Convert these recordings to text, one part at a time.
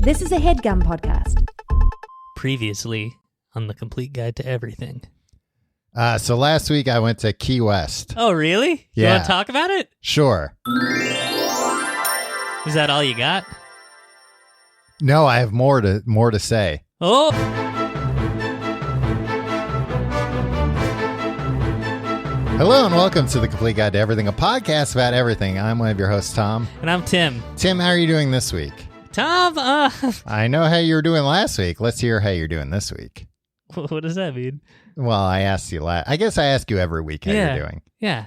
This is a HeadGum podcast. Previously on the Complete Guide to Everything. So last week I went to Key West. Oh, really? Yeah. You want to talk about it? Sure. Is that all you got? No, I have more to say. Oh! Hello and welcome to the Complete Guide to Everything, a podcast about everything. I'm one of your hosts, Tom. And I'm Tim. Tim, how are you doing this week? Tom, I know how you were doing last week. Let's hear how you're doing this week. what does that mean? Well, I asked you I guess I ask you every week how you're doing. Yeah.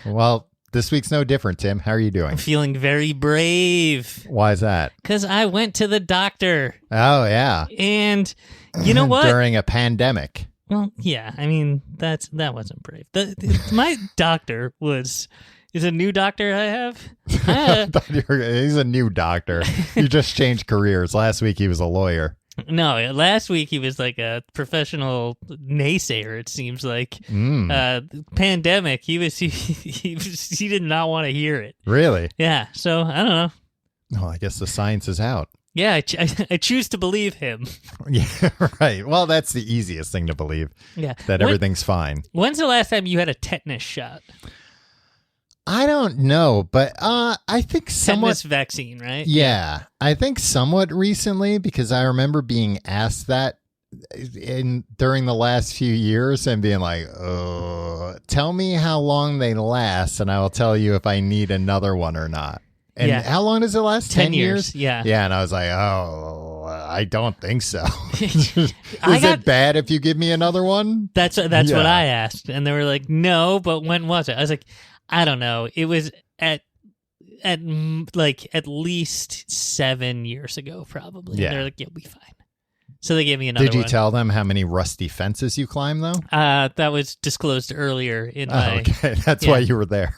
Well, this week's no different, Tim. How are you doing? I'm feeling very brave. Why is that? Because I went to the doctor. Oh, yeah. And you know what? During a pandemic. Well, yeah. I mean, that wasn't brave. My doctor is a new doctor I have. He's a new doctor. You just changed careers. Last week he was a lawyer. No, last week he was like a professional naysayer. It seems like pandemic. He did not want to hear it. Really? Yeah. So I don't know. Oh, I guess the science is out. Yeah, I choose to believe him. Yeah, right. Well, that's the easiest thing to believe. Yeah, that everything's fine. When's the last time you had a tetanus shot? I don't know, but I think somewhat tetanus vaccine, right? Yeah, I think somewhat recently because I remember being asked that during the last few years and being like, "Oh, tell me how long they last, and I will tell you if I need another one or not." And how long does it last? 10 years. Yeah. Yeah, and I was like, "Oh, I don't think so." Is it bad if you give me another one? That's what I asked, and they were like, "No, but when was it?" I was like, I don't know. It was at least 7 years ago, probably. Yeah. And they're like, "You'll be fine." So they gave me another one. Did you tell them how many rusty fences you climbed, though? That was disclosed earlier in my... okay. That's why you were there.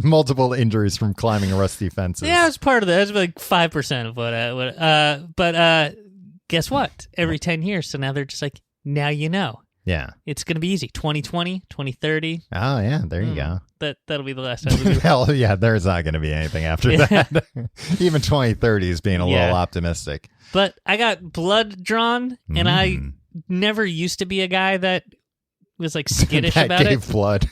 Multiple injuries from climbing rusty fences. Yeah, it was part of that. It was like 5% of what but guess what? Every 10 years. So now they're just like, now you know. Yeah. It's going to be easy. 2020, 2030. Oh, yeah. There you go. That'll be the last time. Hell, yeah. There's not going to be anything after that. Even 2030 is being a little optimistic. But I got blood drawn, and I never used to be a guy that was like skittish about it. Blood.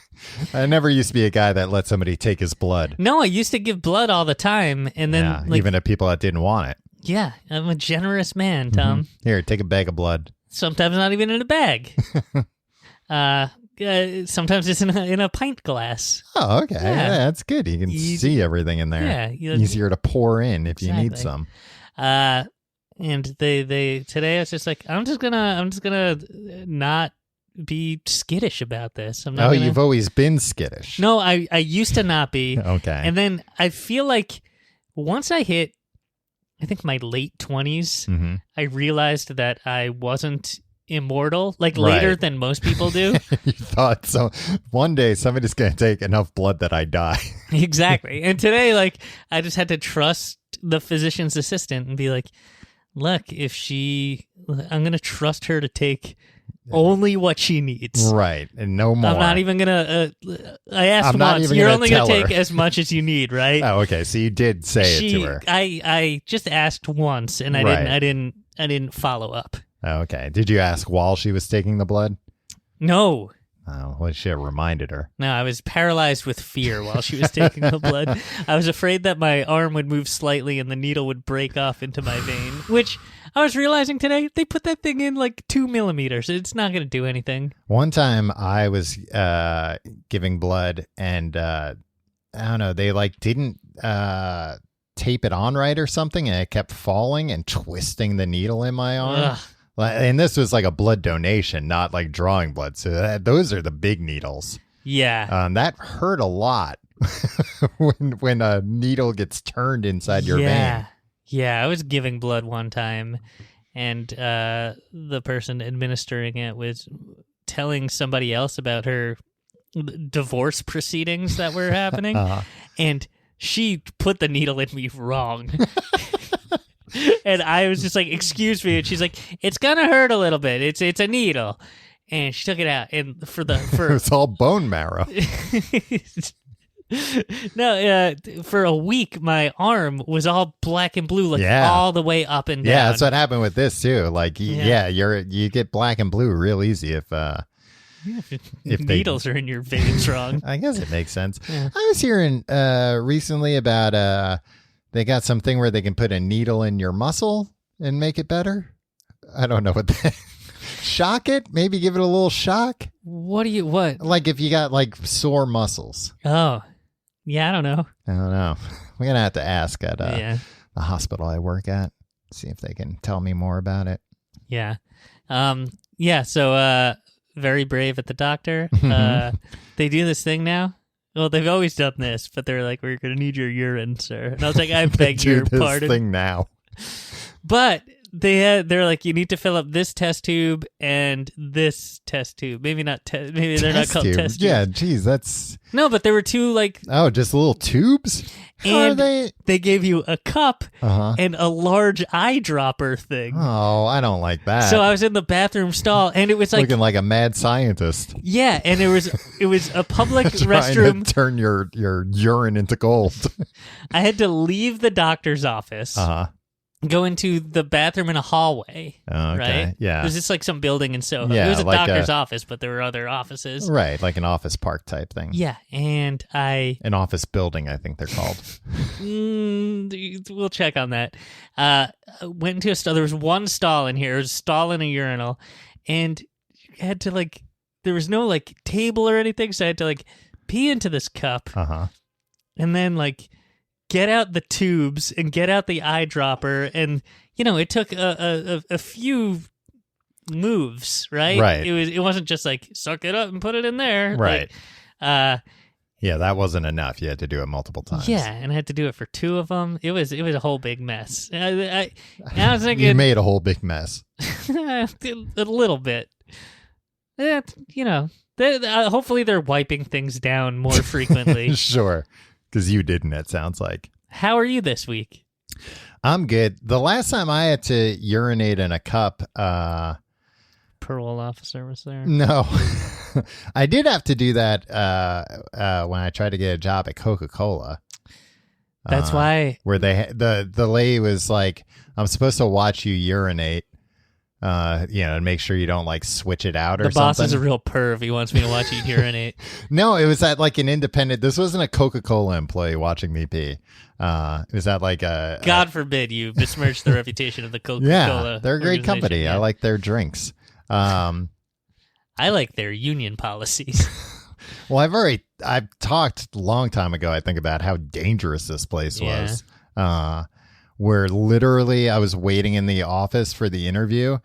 I never used to be a guy that let somebody take his blood. No, I used to give blood all the time, and then even to people that didn't want it. Yeah, I'm a generous man, Tom. Here, take a bag of blood. Sometimes not even in a bag. Sometimes it's in a pint glass. Oh, okay. Yeah, that's good. You can see everything in there. Yeah, easier to pour in if you need some. And they today I was just like, I'm just gonna not be skittish about this. I'm not you've always been skittish. No, I used to not be. Okay. And then I feel like once I hit, I think my late 20s, I realized that I wasn't immortal, later than most people do. You thought so. One day somebody's going to take enough blood that I die. Exactly. And today, I just had to trust the physician's assistant and be like, look, I'm going to trust her to take only what she needs. Right. And no more. I'm not even going to, I asked once, you're only going to take as much as you need, right? Oh, okay. So you did say it to her. I just asked once and I didn't follow up. Oh, okay. Did you ask while she was taking the blood? No. Oh, well, she reminded her. No, I was paralyzed with fear while she was taking the blood. I was afraid that my arm would move slightly and the needle would break off into my vein, which I was realizing today, they put that thing in 2 millimeters. It's not going to do anything. One time I was giving blood and I don't know, they didn't tape it on right or something, and it kept falling and twisting the needle in my arm. Ugh. And this was a blood donation, not drawing blood. So those are the big needles. Yeah. That hurt a lot when a needle gets turned inside your vein. Yeah, I was giving blood one time, and the person administering it was telling somebody else about her divorce proceedings that were happening, and she put the needle in me wrong. And I was just like, excuse me. And she's like, it's going to hurt a little bit. It's a needle. And she took it out. And for it's all bone marrow. No, for a week, my arm was all black and blue, like Yeah. all the way up and down. Yeah, that's what happened with this too. Like, Yeah. you get black and blue real easy if Needles are in your veins wrong. I guess it makes sense. Yeah. I was hearing recently about they got something where they can put a needle in your muscle and make it better. I don't know what that. Shock it, maybe give it a little shock. What? Like if you got like sore muscles. Oh, yeah, I don't know. We're gonna have to ask at Yeah. the hospital I work at, see if they can tell me more about it. Yeah. Yeah, so very brave at the doctor. They do this thing now. Well, they've always done this, but they're like, we're going to need your urine, sir. And I was like, I beg Do your this pardon. thing now. But they're like, you need to fill up this test tube and this test tube. Maybe not maybe they're not called test tubes. Yeah, geez, that's No, but there were two like just little tubes. How are and they gave you a cup Uh-huh. and a large eyedropper thing. Oh, I don't like that. So I was in the bathroom stall and it was like looking like a mad scientist. yeah, and it was a public Trying restroom. to turn your urine into gold. I had to leave the doctor's office. Uh-huh. Go into the bathroom in a hallway, Oh, okay. right? Yeah. It was just like some building in Soho. Yeah, it was a like doctor's office, but there were other offices. Right, like an office park type thing. Yeah, and An office building, I think they're called. we'll check on that. Went into a stall. There was one stall in here. There was a stall and a urinal, and you had to like. There was no like table or anything, so I had to like pee into this cup, Uh-huh. and then like get out the tubes and get out the eyedropper, and it took a few moves, right? Right. It wasn't just like suck it up and put it in there, Right. Like, Yeah, that wasn't enough. You had to do it multiple times. yeah, and I had to do it for two of them. It was a whole big mess. I was thinking You made a whole big mess. a little bit. Hopefully they're wiping things down more frequently. Sure. Because you didn't, it sounds like. How are you this week? I'm good. The last time I had to urinate in a cup, Parole officer was there. no. I did have to do that when I tried to get a job at Coca-Cola. That's why. Where the lady was like, I'm supposed to watch you urinate, and make sure you don't like switch it out or The something. boss is a real perv. He wants me to watch you urinate. No, it was at like an independent. This wasn't a Coca-Cola employee watching me pee. It was at like a. God forbid you besmirch the reputation of the Coca-Cola. Yeah, they're a great organization. company. Yeah. I like their drinks. I like their union policies. Well, I've talked a long time ago, I think, about how dangerous this place was. Where literally I was waiting in the office for the interview,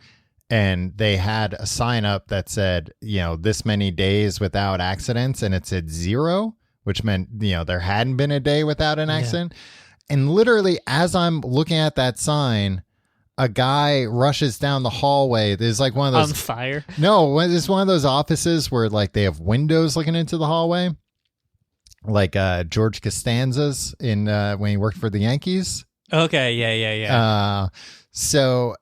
and they had a sign up that said, this many days without accidents, and it said 0, which meant, there hadn't been a day without an accident. And literally, as I'm looking at that sign, a guy rushes down the hallway. There's like one of those On fire. No, it's one of those offices where like they have windows looking into the hallway, like George Costanza's in when he worked for the Yankees. Okay, yeah. So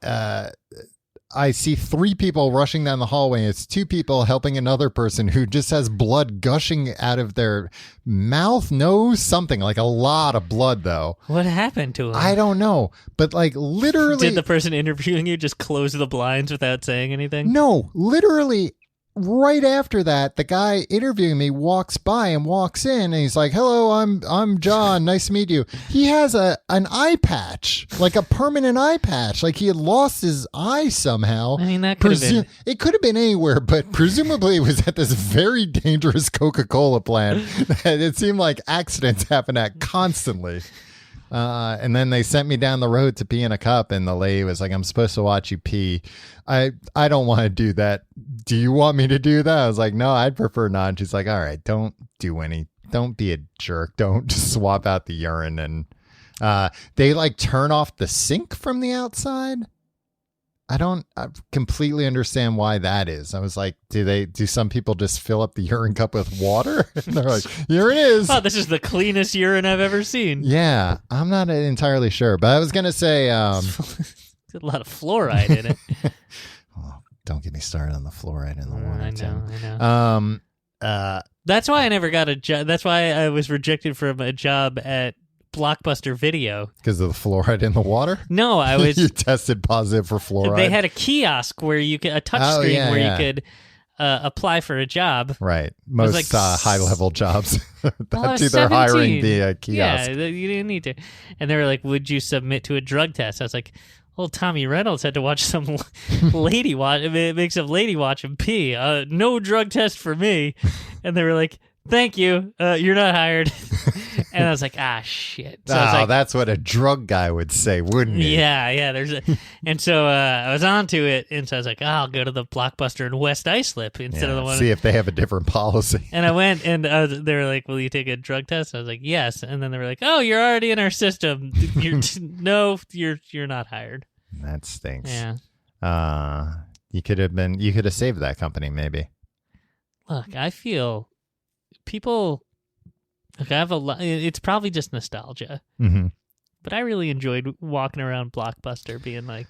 I see 3 people rushing down the hallway. It's 2 people helping another person who just has blood gushing out of their mouth, nose, something like a lot of blood though. What happened to him? I don't know, but like literally, Did the person interviewing you just close the blinds without saying anything? No, literally right after that, the guy interviewing me walks by and walks in, and he's like, "Hello, I'm John. Nice to meet you." He has an eye patch, like a permanent eye patch, like he had lost his eye somehow. I mean, that could have been. It could have been anywhere, but presumably it was at this very dangerous Coca-Cola plant that it seemed like accidents happen at constantly. And then they sent me down the road to pee in a cup, and the lady was like, "I'm supposed to watch you pee. I don't want to do that. Do you want me to do that?" I was like, "No, I'd prefer not." And she's like, "All right, don't be a jerk. Don't just swap out the urine." And they like turn off the sink from the outside. I completely understand why that is. I was like, do some people just fill up the urine cup with water? And they're like, "Here it is." Oh, this is the cleanest urine I've ever seen. Yeah, I'm not entirely sure, but I was going to say... There's a lot of fluoride in it. Oh, don't get me started on the fluoride in the water. I know. That's why I never got a job. That's why I was rejected from a job at Blockbuster Video. Because of the fluoride in the water? No, I was. You tested positive for fluoride? They had a kiosk where you could, a touch screen you could apply for a job. Right. Most like, high-level jobs. Well, They're hiring via kiosk. Yeah, you didn't need to. And they were like, would you submit to a drug test? I was like, well, Tommy Reynolds had to watch some lady watch. It makes a lady watch him pee. No drug test for me. And they were like, thank you. You're not hired. And I was like, shit. So that's what a drug guy would say, wouldn't he? Yeah. And so I was onto it, and so I was like, I'll go to the Blockbuster in West Islip instead of the one. See if they have a different policy. And I went, and they were like, will you take a drug test? I was like, yes. And then they were like, oh, you're already in our system. You're not hired. That stinks. Yeah. You could have saved that company, maybe. Look, I feel people. Look, I have a lot. It's probably just nostalgia, but I really enjoyed walking around Blockbuster, being like,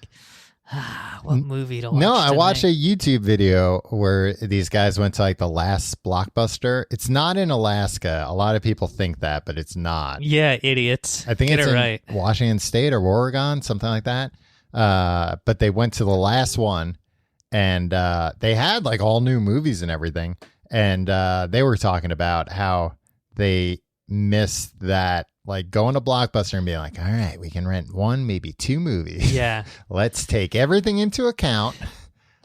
what movie to watch? No, I tonight? watched a YouTube video where these guys went to like the last Blockbuster. It's not in Alaska. A lot of people think that, but it's not. Yeah, idiots. I think Get it's it in right. Washington State or Oregon, something like that. But they went to the last one, and they had like all new movies and everything. And they were talking about how they missed that, like going to Blockbuster and being like, all right, we can rent one, maybe two movies. Yeah. Let's take everything into account.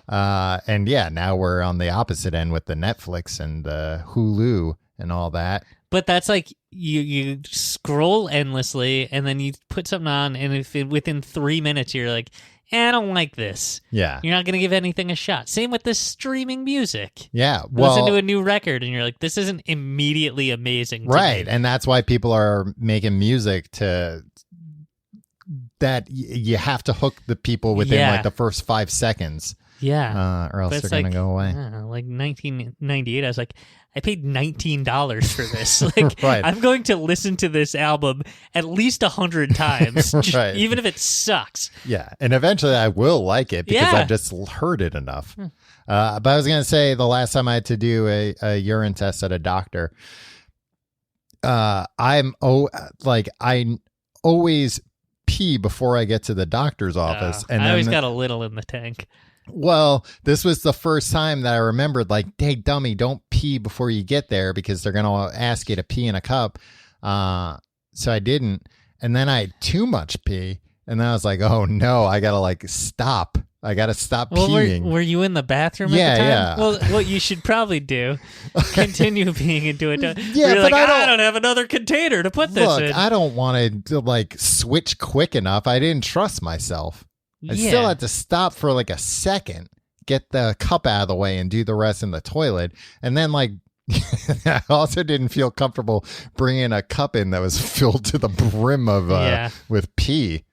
And yeah, now we're on the opposite end with the Netflix and the Hulu and all that. But that's like you scroll endlessly, and then you put something on, and if within 3 minutes you're like, I don't like this. Yeah. You're not going to give anything a shot. Same with this streaming music. Yeah. Listen to a new record, and you're like, this isn't immediately amazing. Right. Me. And that's why people are making music that you have to hook the people within like the first 5 seconds. Yeah. Or else they're going to go away. Like 1998, I was like, I paid $19 for this. Like, right. I'm going to listen to this album at least 100 times, right. even if it sucks. Yeah, and eventually I will like it because I've just heard it enough. But I was going to say the last time I had to do a urine test at a doctor, I always pee before I get to the doctor's office. And I always got a little in the tank. Well, this was the first time that I remembered, like, hey, dummy, don't pee before you get there because they're going to ask you to pee in a cup. So I didn't. And then I had too much pee. And then I was like, oh, no, I got to, like, stop. I got to stop peeing. Were you in the bathroom at the time? Yeah. Well, what you should probably do, continue peeing into it. Yeah, you're but like, I don't have another container to put this in. I don't want to, like, switch quick enough. I didn't trust myself. I still had to stop for like a second, get the cup out of the way and do the rest in the toilet. And then like, I also didn't feel comfortable bringing a cup in that was filled to the brim of with pee.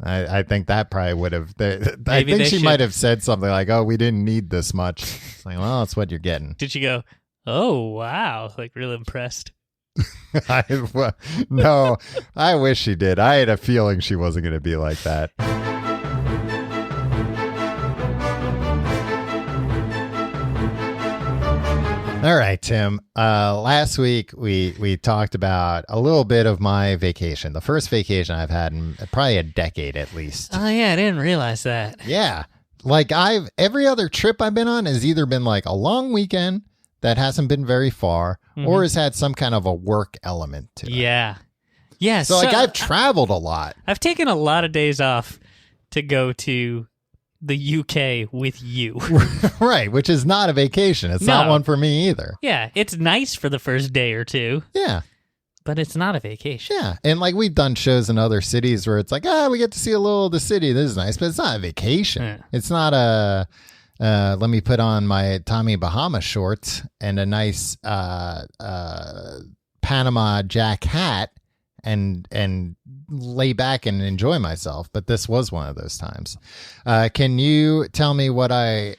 I think that probably would have, I think she might have said something like, oh, we didn't need this much. It's like, well, that's what you're getting. Did you go, oh, wow, like real impressed? No, I wish she did. I had a feeling she wasn't going to be like that. All right, Tim. Last week we talked about a little bit of my vacation, the first vacation I've had in probably a decade at least. Oh yeah, I didn't realize that. Yeah, like every other trip I've been on has either been like a long weekend that hasn't been very far, or has had some kind of a work element to it. Yeah, yeah. So like I've traveled a lot. I've taken a lot of days off to go to the UK with you. Right, which is not a vacation. It's not one for me either. Yeah, it's nice for the first day or two. Yeah. But it's not a vacation. Yeah, and like we've done shows in other cities where it's like, we get to see a little of the city. This is nice, but it's not a vacation. Yeah. It's not a, let me put on my Tommy Bahama shorts and a nice Panama Jack hat and lay back and enjoy myself. But this was one of those times. Can you tell me what I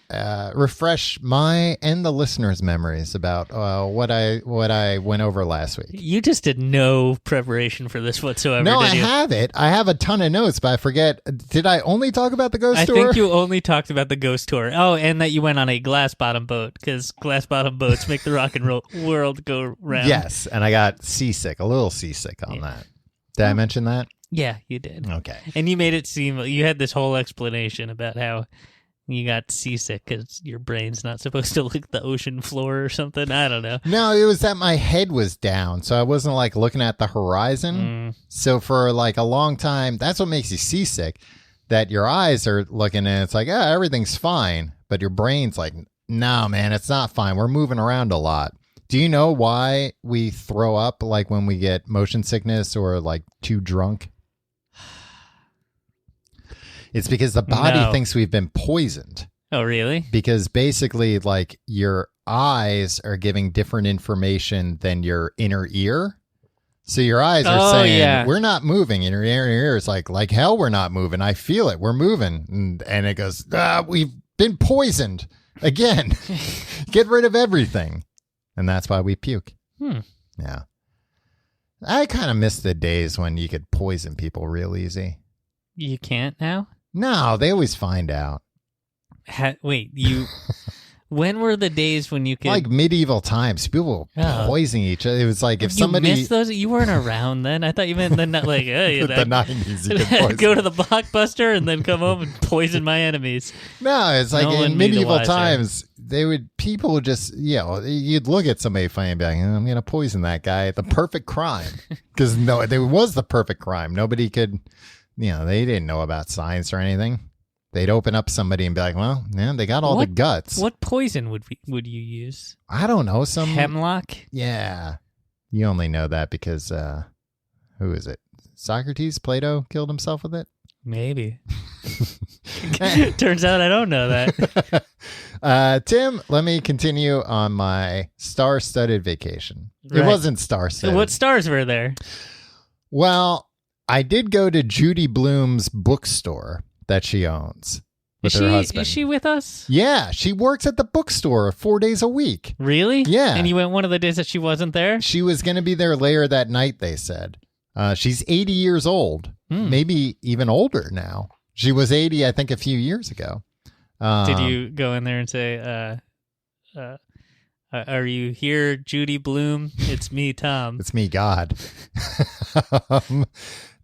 refresh my and the listeners' memories about what I went over last week? You just did no preparation for this whatsoever. No, I did you? have it. I have a ton of notes, but I forget. Did I only talk about the ghost tour? I think you only talked about the ghost tour. Oh, and that you went on a glass bottom boat because glass bottom boats make the rock and roll world go round. Yes, and I got seasick, a little seasick on that. Did I mention that? Yeah, you did. Okay. And you made it seem you had this whole explanation about how you got seasick because your brain's not supposed to look at the ocean floor or something. I don't know. No, it was that my head was down, so I wasn't like looking at the horizon. So for like a long time, that's what makes you seasick, that your eyes are looking and it's like, everything's fine. But your brain's like, no, man, it's not fine. We're moving around a lot. Do you know why we throw up like when we get motion sickness or like too drunk? It's because the body thinks we've been poisoned. Oh, really? Because basically like your eyes are giving different information than your inner ear. So your eyes are saying, we're not moving. And your inner ear is like hell, we're not moving. I feel it. We're moving. And it goes, we've been poisoned again. Get rid of everything. And that's why we puke. Yeah. I kind of miss the days when you could poison people real easy. You can't now? No, they always find out. Wait, you... When were the days when you could... Like medieval times. People were poisoning each other. It was like if somebody... You missed those? You weren't around then? I thought you meant the 90s. You could poison. Go to the Blockbuster and then come home and poison my enemies. No, it's like in medieval times, people would just, you'd look at somebody funny and be like, I'm going to poison that guy. The perfect crime. Because it was the perfect crime. Nobody could, they didn't know about science or anything. They'd open up somebody and be like, well, they got all the guts. What poison would you use? I don't know. Some hemlock? Yeah. You only know that because, who is it? Socrates? Plato killed himself with it? Maybe. Turns out I don't know that. Tim, let me continue on my star-studded vacation. Right. It wasn't star-studded. What stars were there? Well, I did go to Judy Blume's bookstore that she owns with her husband. Is she with us? Yeah, she works at the bookstore 4 days a week. Really? Yeah. And you went one of the days that she wasn't there? She was going to be there later that night, they said. She's 80 years old, maybe even older now. She was 80, I think, a few years ago. Did you go in there and say, are you here, Judy Blume? It's me, Tom. It's me, God.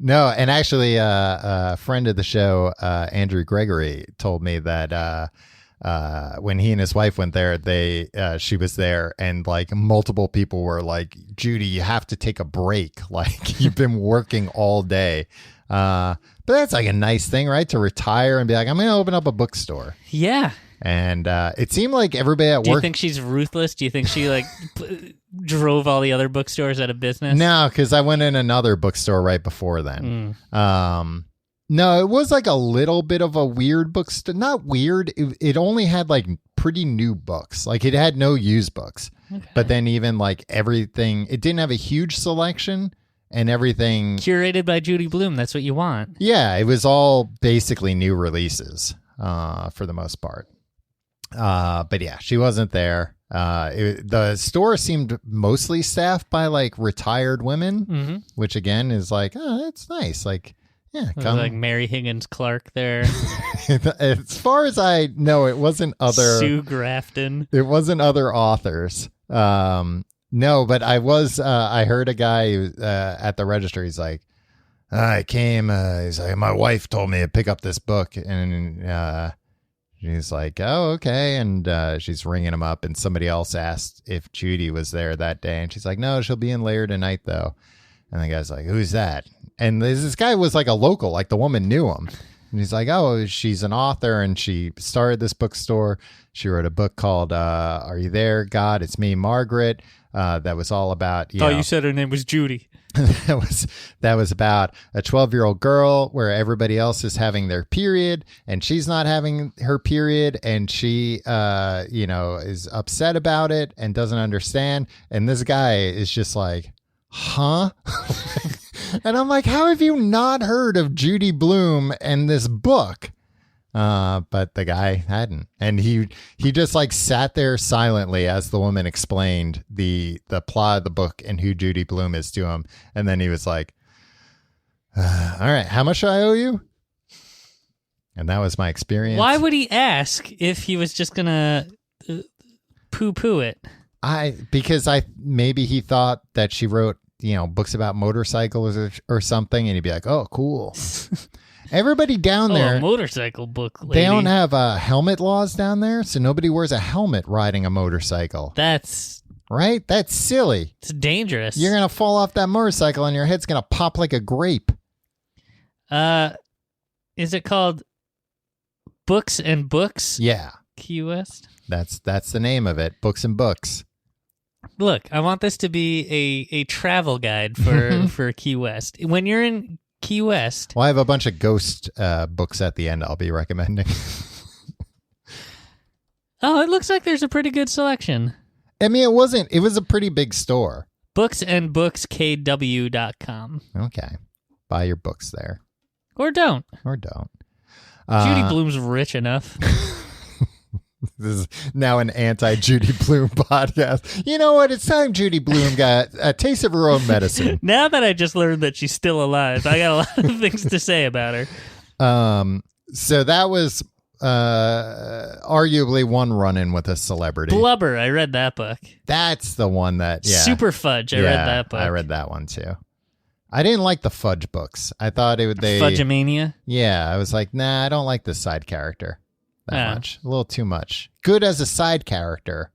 No, and actually, a friend of the show, Andrew Gregory, told me that when he and his wife went there, she was there, and like multiple people were like, "Judy, you have to take a break. Like you've been working all day." But that's like a nice thing, right? To retire and be like, "I'm going to open up a bookstore." Yeah. And it seemed like everybody at work... Do you think she's ruthless? Do you think she like drove all the other bookstores out of business? No, because I went in another bookstore right before then. No, it was like a little bit of a weird bookstore. Not weird. It only had like pretty new books. Like it had no used books. Okay. But then even like everything, it didn't have a huge selection and everything... Curated by Judy Blume. That's what you want. Yeah, it was all basically new releases for the most part. But yeah, she wasn't there. The store seemed mostly staffed by like retired women, which again is like, oh, that's nice. Like, yeah, come. Like Mary Higgins Clark there. As far as I know, it wasn't other Sue Grafton. It wasn't other authors. No, but I heard a guy who, at the register. He's like, I came. He's like, my wife told me to pick up this book, and she's like, oh, okay. And she's ringing him up, and somebody else asked if Judy was there that day. And she's like, no, she'll be in later tonight, though. And the guy's like, who's that? And this guy was like a local, like the woman knew him. And he's like, oh, she's an author, and she started this bookstore. She wrote a book called Are You There, God? It's Me, Margaret. That was all about... You said her name was Judy. that was about a 12-year-old girl where everybody else is having their period and she's not having her period, and she is upset about it and doesn't understand, and this guy is just like, huh? And I'm like, how have you not heard of Judy Blume and this book? But the guy hadn't. And he just like sat there silently as the woman explained the plot of the book and who Judy Blume is to him. And then he was like, all right, how much do I owe you? And that was my experience. Why would he ask if he was just gonna poo-poo it? Because maybe he thought that she wrote, books about motorcycles or something, and he'd be like, oh, cool. Everybody down there, a motorcycle book, lady. They don't have helmet laws down there, so nobody wears a helmet riding a motorcycle. That's right. That's silly. It's dangerous. You're gonna fall off that motorcycle, and your head's gonna pop like a grape. Is it called Books and Books? Yeah, Key West. That's the name of it. Books and Books. Look, I want this to be a travel guide for Key West. When you're in Key West. Well, I have a bunch of ghost books at the end I'll be recommending. Oh, it looks like there's a pretty good selection. I mean, it was a pretty big store. Booksandbookskw.com. Okay. Buy your books there. Or don't. Judy Blume's rich enough. This is now an anti-Judy Blume podcast. You know what? It's time Judy Blume got a taste of her own medicine. Now that I just learned that she's still alive, I got a lot of things to say about her. So that was arguably one run-in with a celebrity. Blubber. I read that book. That's the one that, yeah. Super Fudge. I read that book. I read that one too. I didn't like the Fudge books. I thought Fudgemania? Yeah, I was like, nah, I don't like the side character that much. A little too much. Good as a side character,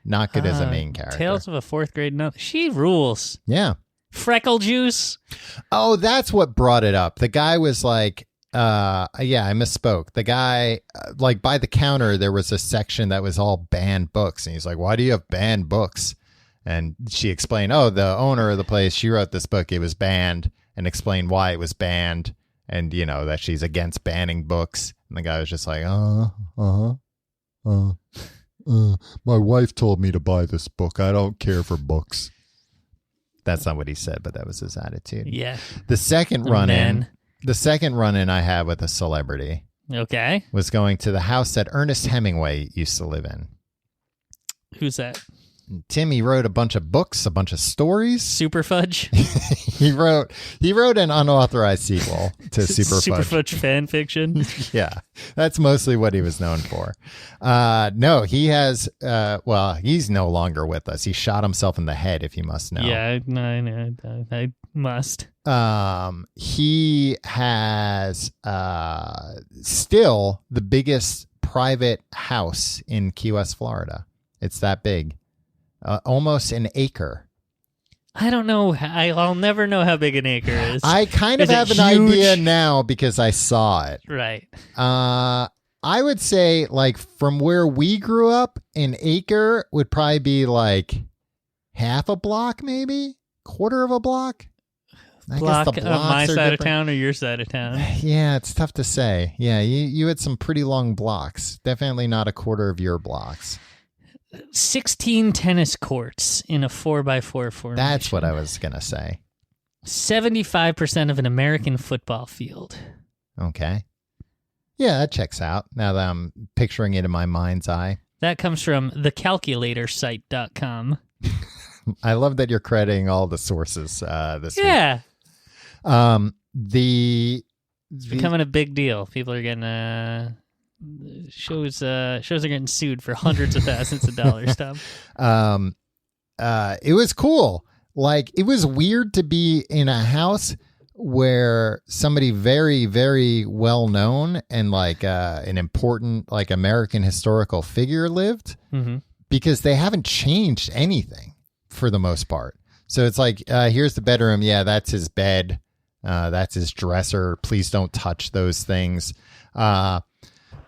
not good as a main character. Tales of a Fourth Grade Nothing. She rules. Yeah. Freckle Juice. Oh, that's what brought it up. The guy was like, I misspoke. The guy, like by the counter, there was a section that was all banned books. And he's like, why do you have banned books? And she explained, the owner of the place, she wrote this book. It was banned, and explained why it was banned, and, that she's against banning books. And the guy was just like, my wife told me to buy this book. I don't care for books. That's not what he said, but that was his attitude. Yeah. The second run-in I had with a celebrity. Okay. Was going to the house that Ernest Hemingway used to live in. Who's that? Timmy wrote a bunch of books, a bunch of stories. Super Fudge. He wrote an unauthorized sequel to Super Fudge. Super Fudge fan fiction. Yeah, that's mostly what he was known for. No, he has. He's no longer with us. He shot himself in the head. If you must know. Yeah, I must. He has still the biggest private house in Key West, Florida. It's that big. Almost an acre. I don't know. I'll never know how big an acre is. I kind of have an idea now because I saw it. Right. I would say, like, from where we grew up, an acre would probably be like half a block, maybe quarter of a block. I guess the blocks on my side of town or your side of town? Yeah, it's tough to say. Yeah, you had some pretty long blocks. Definitely not a quarter of your blocks. 16 tennis courts in a 4x4 formation. That's what I was going to say. 75% of an American football field. Okay. Yeah, that checks out now that I'm picturing it in my mind's eye. That comes from thecalculatorsite.com. I love that you're crediting all the sources this week. Yeah. It's becoming a big deal. People are getting... shows are getting sued for hundreds of thousands of dollars, Tom. It was cool. Like, it was weird to be in a house where somebody very, very well known and like an important like American historical figure lived, because they haven't changed anything for the most part. So it's like, here's the bedroom. Yeah, that's his bed. That's his dresser. Please don't touch those things.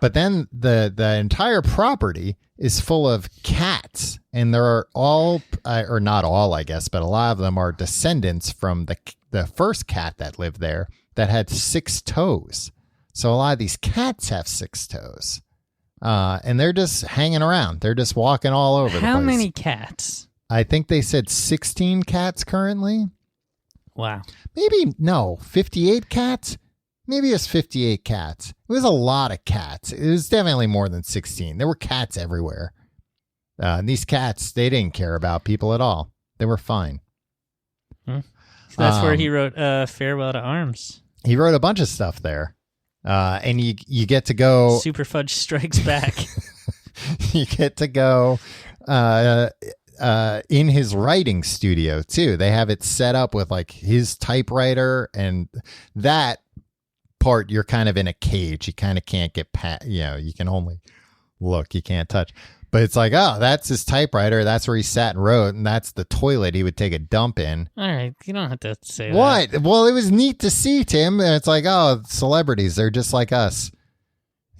But then the entire property is full of cats, and there are all, or not all, I guess, but a lot of them are descendants from the first cat that lived there that had 6 toes. So a lot of these cats have 6 toes, and they're just hanging around. They're just walking all over the place. How many cats? I think they said 16 cats currently. Wow. Maybe, no, 58 cats? Maybe it's 58 cats. It was a lot of cats. It was definitely more than 16. There were cats everywhere. And these cats, they didn't care about people at all. They were fine. So that's where he wrote Farewell to Arms. He wrote a bunch of stuff there. And you get to go... Super Fudge Strikes Back. You get to go in his writing studio, too. They have it set up with like his typewriter, and that part you're kind of in a cage. You kind of can't get past, you can only look, you can't touch. But it's like, oh, that's his typewriter. That's where he sat and wrote, and that's the toilet he would take a dump in. All right, you don't have to say what? that. Well, it was neat to see, Tim. And it's like, oh, celebrities, they're just like us.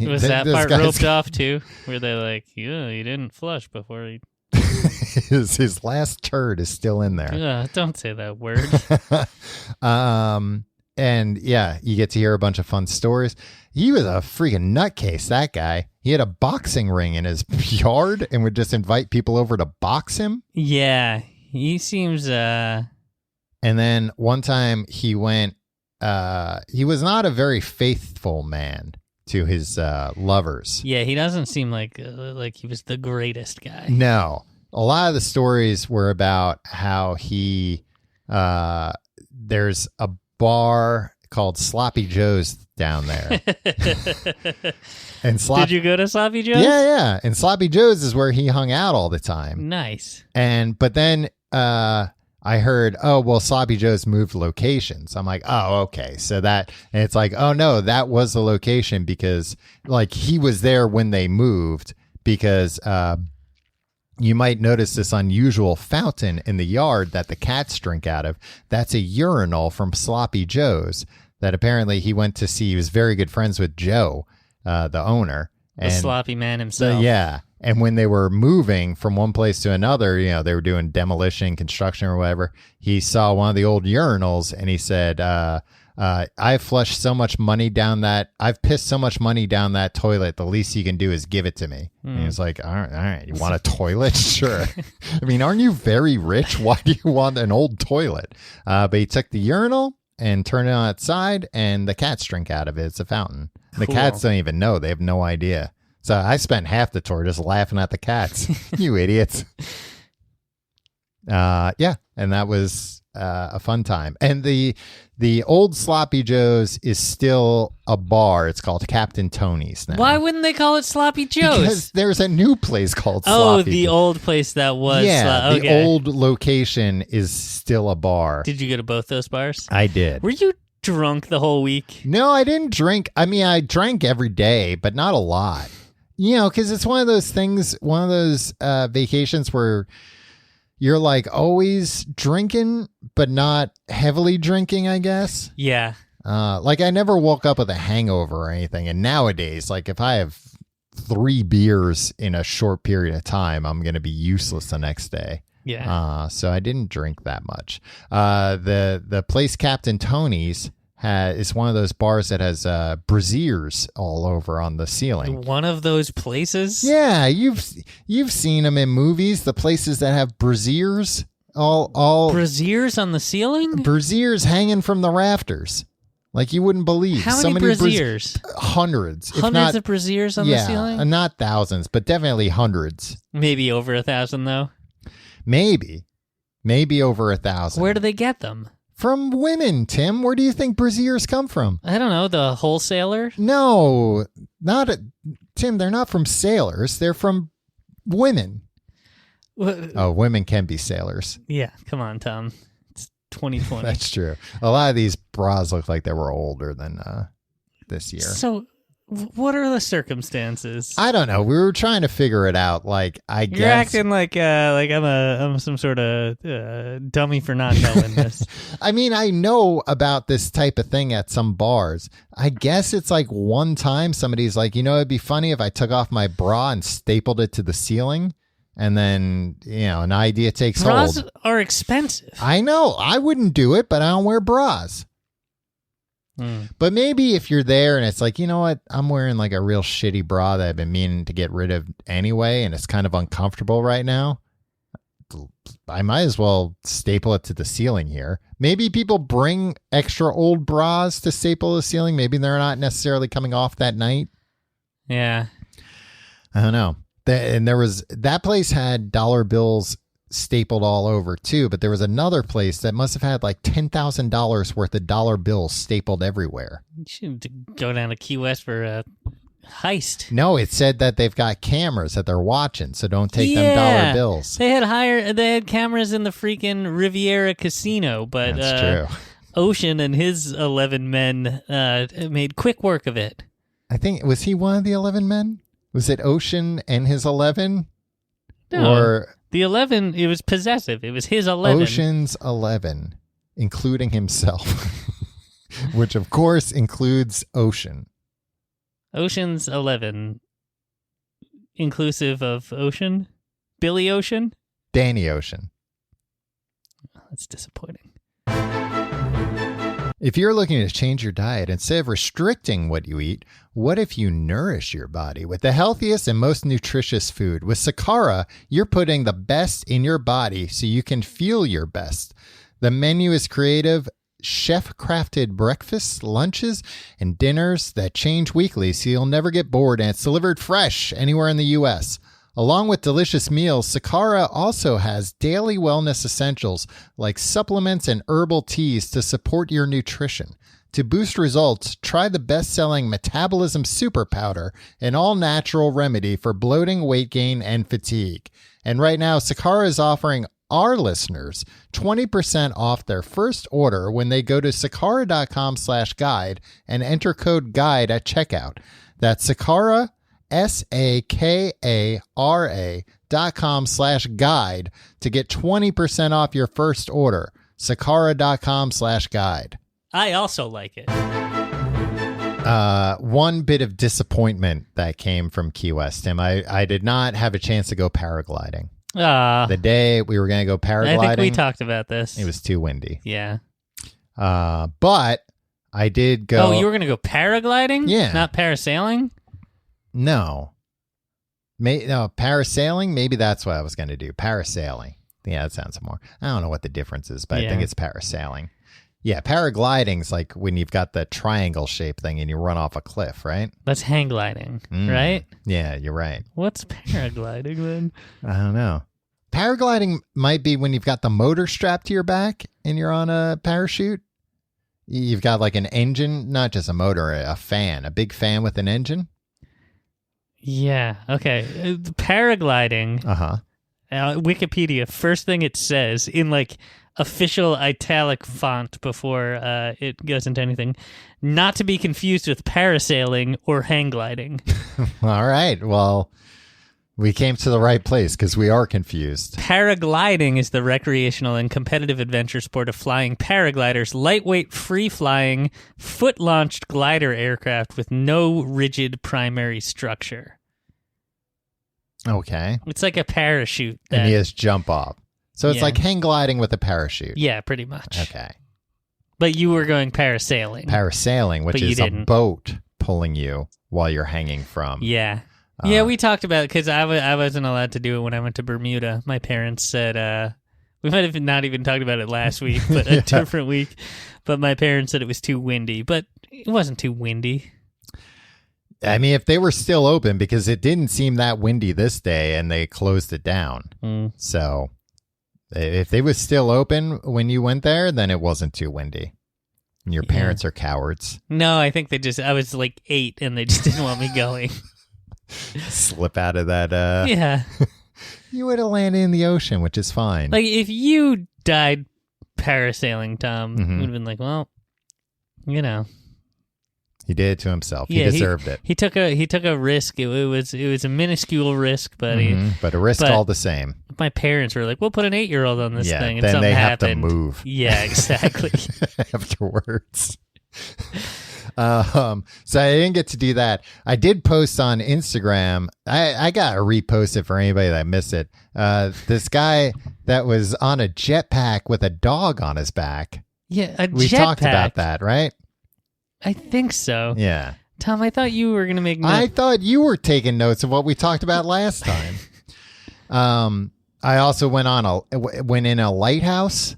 Was that part roped off too? Where they're like, yeah, you didn't flush before you... his last turd is still in there. Don't say that word. And yeah, you get to hear a bunch of fun stories. He was a freaking nutcase, that guy. He had a boxing ring in his yard and would just invite people over to box him. Yeah, he seems... And then one time he went... he was not a very faithful man to his lovers. Yeah, he doesn't seem like he was the greatest guy. No. A lot of the stories were about how he... there's a bar called Sloppy Joe's down there. And Did you go to Sloppy Joe's? Yeah. And Sloppy Joe's is where he hung out all the time. Nice. But then I heard, oh, well, Sloppy Joe's moved locations. I'm like, oh, okay. So and it's like, oh, no, that was the location because like he was there when they moved because you might notice this unusual fountain in the yard that the cats drink out of. That's a urinal from Sloppy Joe's that apparently he went to see. He was very good friends with Joe, the owner. The sloppy man himself. Yeah. And when they were moving from one place to another, they were doing demolition, construction or whatever, he saw one of the old urinals and he said, I've flushed so much money down I've pissed so much money down that toilet. The least you can do is give it to me. And he was like, all right, you want a toilet? Sure. I mean, aren't you very rich? Why do you want an old toilet? But he took the urinal and turned it on its side and the cats drink out of it. It's a fountain. Cool. The cats don't even know. They have no idea. So I spent half the tour just laughing at the cats. You idiots. Yeah. And that was a fun time. And the old Sloppy Joe's is still a bar. It's called Captain Tony's now. Why wouldn't they call it Sloppy Joe's? Because there's a new place called Sloppy. Oh, the old place that was. Yeah, okay. The old location is still a bar. Did you go to both those bars? I did. Were you drunk the whole week? No, I didn't drink. I mean, I drank every day, but not a lot. Because it's one of those things, one of those vacations where you're like always drinking, but not heavily drinking, I guess. Yeah. Like I never woke up with a hangover or anything. And nowadays, like if I have 3 beers in a short period of time, I'm going to be useless the next day. Yeah. So I didn't drink that much. The place Captain Tony's is one of those bars that has braziers all over on the ceiling. One of those places? Yeah, you've seen them in movies. The places that have braziers, all braziers on the ceiling, braziers hanging from the rafters, like you wouldn't believe. How many braziers? Hundreds, hundreds of braziers on the ceiling. Not thousands, but definitely hundreds. Maybe over 1,000, though. Maybe over 1,000. Where do they get them? From women, Tim. Where do you think braziers come from? I don't know. The wholesaler? No, Tim, they're not from sailors. They're from women. Oh, women can be sailors. Yeah, come on, Tom. It's 2020. That's true. A lot of these bras look like they were older than this year. So what are the circumstances? I don't know. We were trying to figure it out. Like, You're acting like I'm some sort of dummy for not knowing this. I mean, I know about this type of thing at some bars. I guess it's like one time somebody's like, it'd be funny if I took off my bra and stapled it to the ceiling. And then, an idea takes hold. Bras are expensive. I know. I wouldn't do it, but I don't wear bras. But maybe if you're there and it's like, you know what, I'm wearing like a real shitty bra that I've been meaning to get rid of anyway, and it's kind of uncomfortable right now, I might as well staple it to the ceiling here. Maybe people bring extra old bras to staple the ceiling. Maybe they're not necessarily coming off that night. Yeah. I don't know. And there was, that place had dollar bills stapled all over too, but there was another place that must have had like $10,000 worth of dollar bills stapled everywhere. You should go down to Key West for a heist. No, it said that they've got cameras that they're watching, so don't take them dollar bills. They had cameras in the freaking Riviera Casino, but That's true. Ocean and his 11 men made quick work of it. I think, was he one of the 11 men? Was it Ocean and his 11? No, or the 11, it was possessive. It was his 11. Ocean's 11, including himself, which of course includes Ocean. Ocean's 11, inclusive of Ocean? Billy Ocean? Danny Ocean. That's disappointing. If you're looking to change your diet instead of restricting what you eat, what if you nourish your body with the healthiest and most nutritious food? With Sakara, you're putting the best in your body so you can feel your best. The menu is creative, chef-crafted breakfasts, lunches, and dinners that change weekly so you'll never get bored, and it's delivered fresh anywhere in the U.S. Along with delicious meals, Sakara also has daily wellness essentials like supplements and herbal teas to support your nutrition. To boost results, try the best-selling Metabolism Super Powder, an all-natural remedy for bloating, weight gain, and fatigue. And right now, Sakara is offering our listeners 20% off their first order when they go to sakara.com/guide and enter code GUIDE at checkout. That's Sakara, SAKARA.com/guide to get 20% off your first order. Sakara.com/guide. I also like it. One bit of disappointment that came from Key West, Tim. I did not have a chance to go paragliding. The day we were going to go paragliding, I think we talked about this. It was too windy. Yeah. But I did go. Oh, you were going to go paragliding? Yeah. Not parasailing? No. No, parasailing? Maybe that's what I was going to do. Parasailing. Yeah, that sounds more. I don't know what the difference is, but I think it's parasailing. Yeah, paragliding's like when you've got the triangle shape thing and you run off a cliff, right? That's hang gliding, right? Yeah, you're right. What's paragliding then? I don't know. Paragliding might be when you've got the motor strapped to your back and you're on a parachute. You've got like an engine, not just a motor, a fan, a big fan with an engine. Yeah, okay. Paragliding. Wikipedia, first thing it says in like official italic font before it goes into anything, not to be confused with parasailing or hang gliding. All right. Well, we came to the right place because we are confused. Paragliding is the recreational and competitive adventure sport of flying paragliders, lightweight, free-flying, foot-launched glider aircraft with no rigid primary structure. Okay. It's like a parachute. And you just jump off. So it's like hang gliding with a parachute. Yeah, pretty much. Okay. But you were going parasailing. Parasailing, which is a boat pulling you while you're hanging from. Yeah. Yeah, we talked about it because I wasn't allowed to do it when I went to Bermuda. My parents said, we might have not even talked about it last week, but a different week. But my parents said it was too windy, but it wasn't too windy. I mean, if they were still open, because it didn't seem that windy this day and they closed it down. So if they was still open when you went there, then it wasn't too windy. And your parents are cowards. No, I think I was like 8 and they just didn't want me going. Slip out of that. Yeah. You would have landed in the ocean, which is fine. Like if you died parasailing, Tom, would have been like, well, you know. He did it to himself. He deserved it. He took a risk. It was a minuscule risk, but but a risk all the same. My parents were like, "We'll put an 8-year-old on this thing," and then something they happened. have to move. Yeah, exactly. Afterwards. So I didn't get to do that. I did post on Instagram. I got to repost it for anybody that missed it. This guy that was on a jetpack with a dog on his back. Yeah, we talked about that, right? I think so. Yeah. Tom, I thought you were going to make notes. I thought you were taking notes of what we talked about last time. I also went in a lighthouse.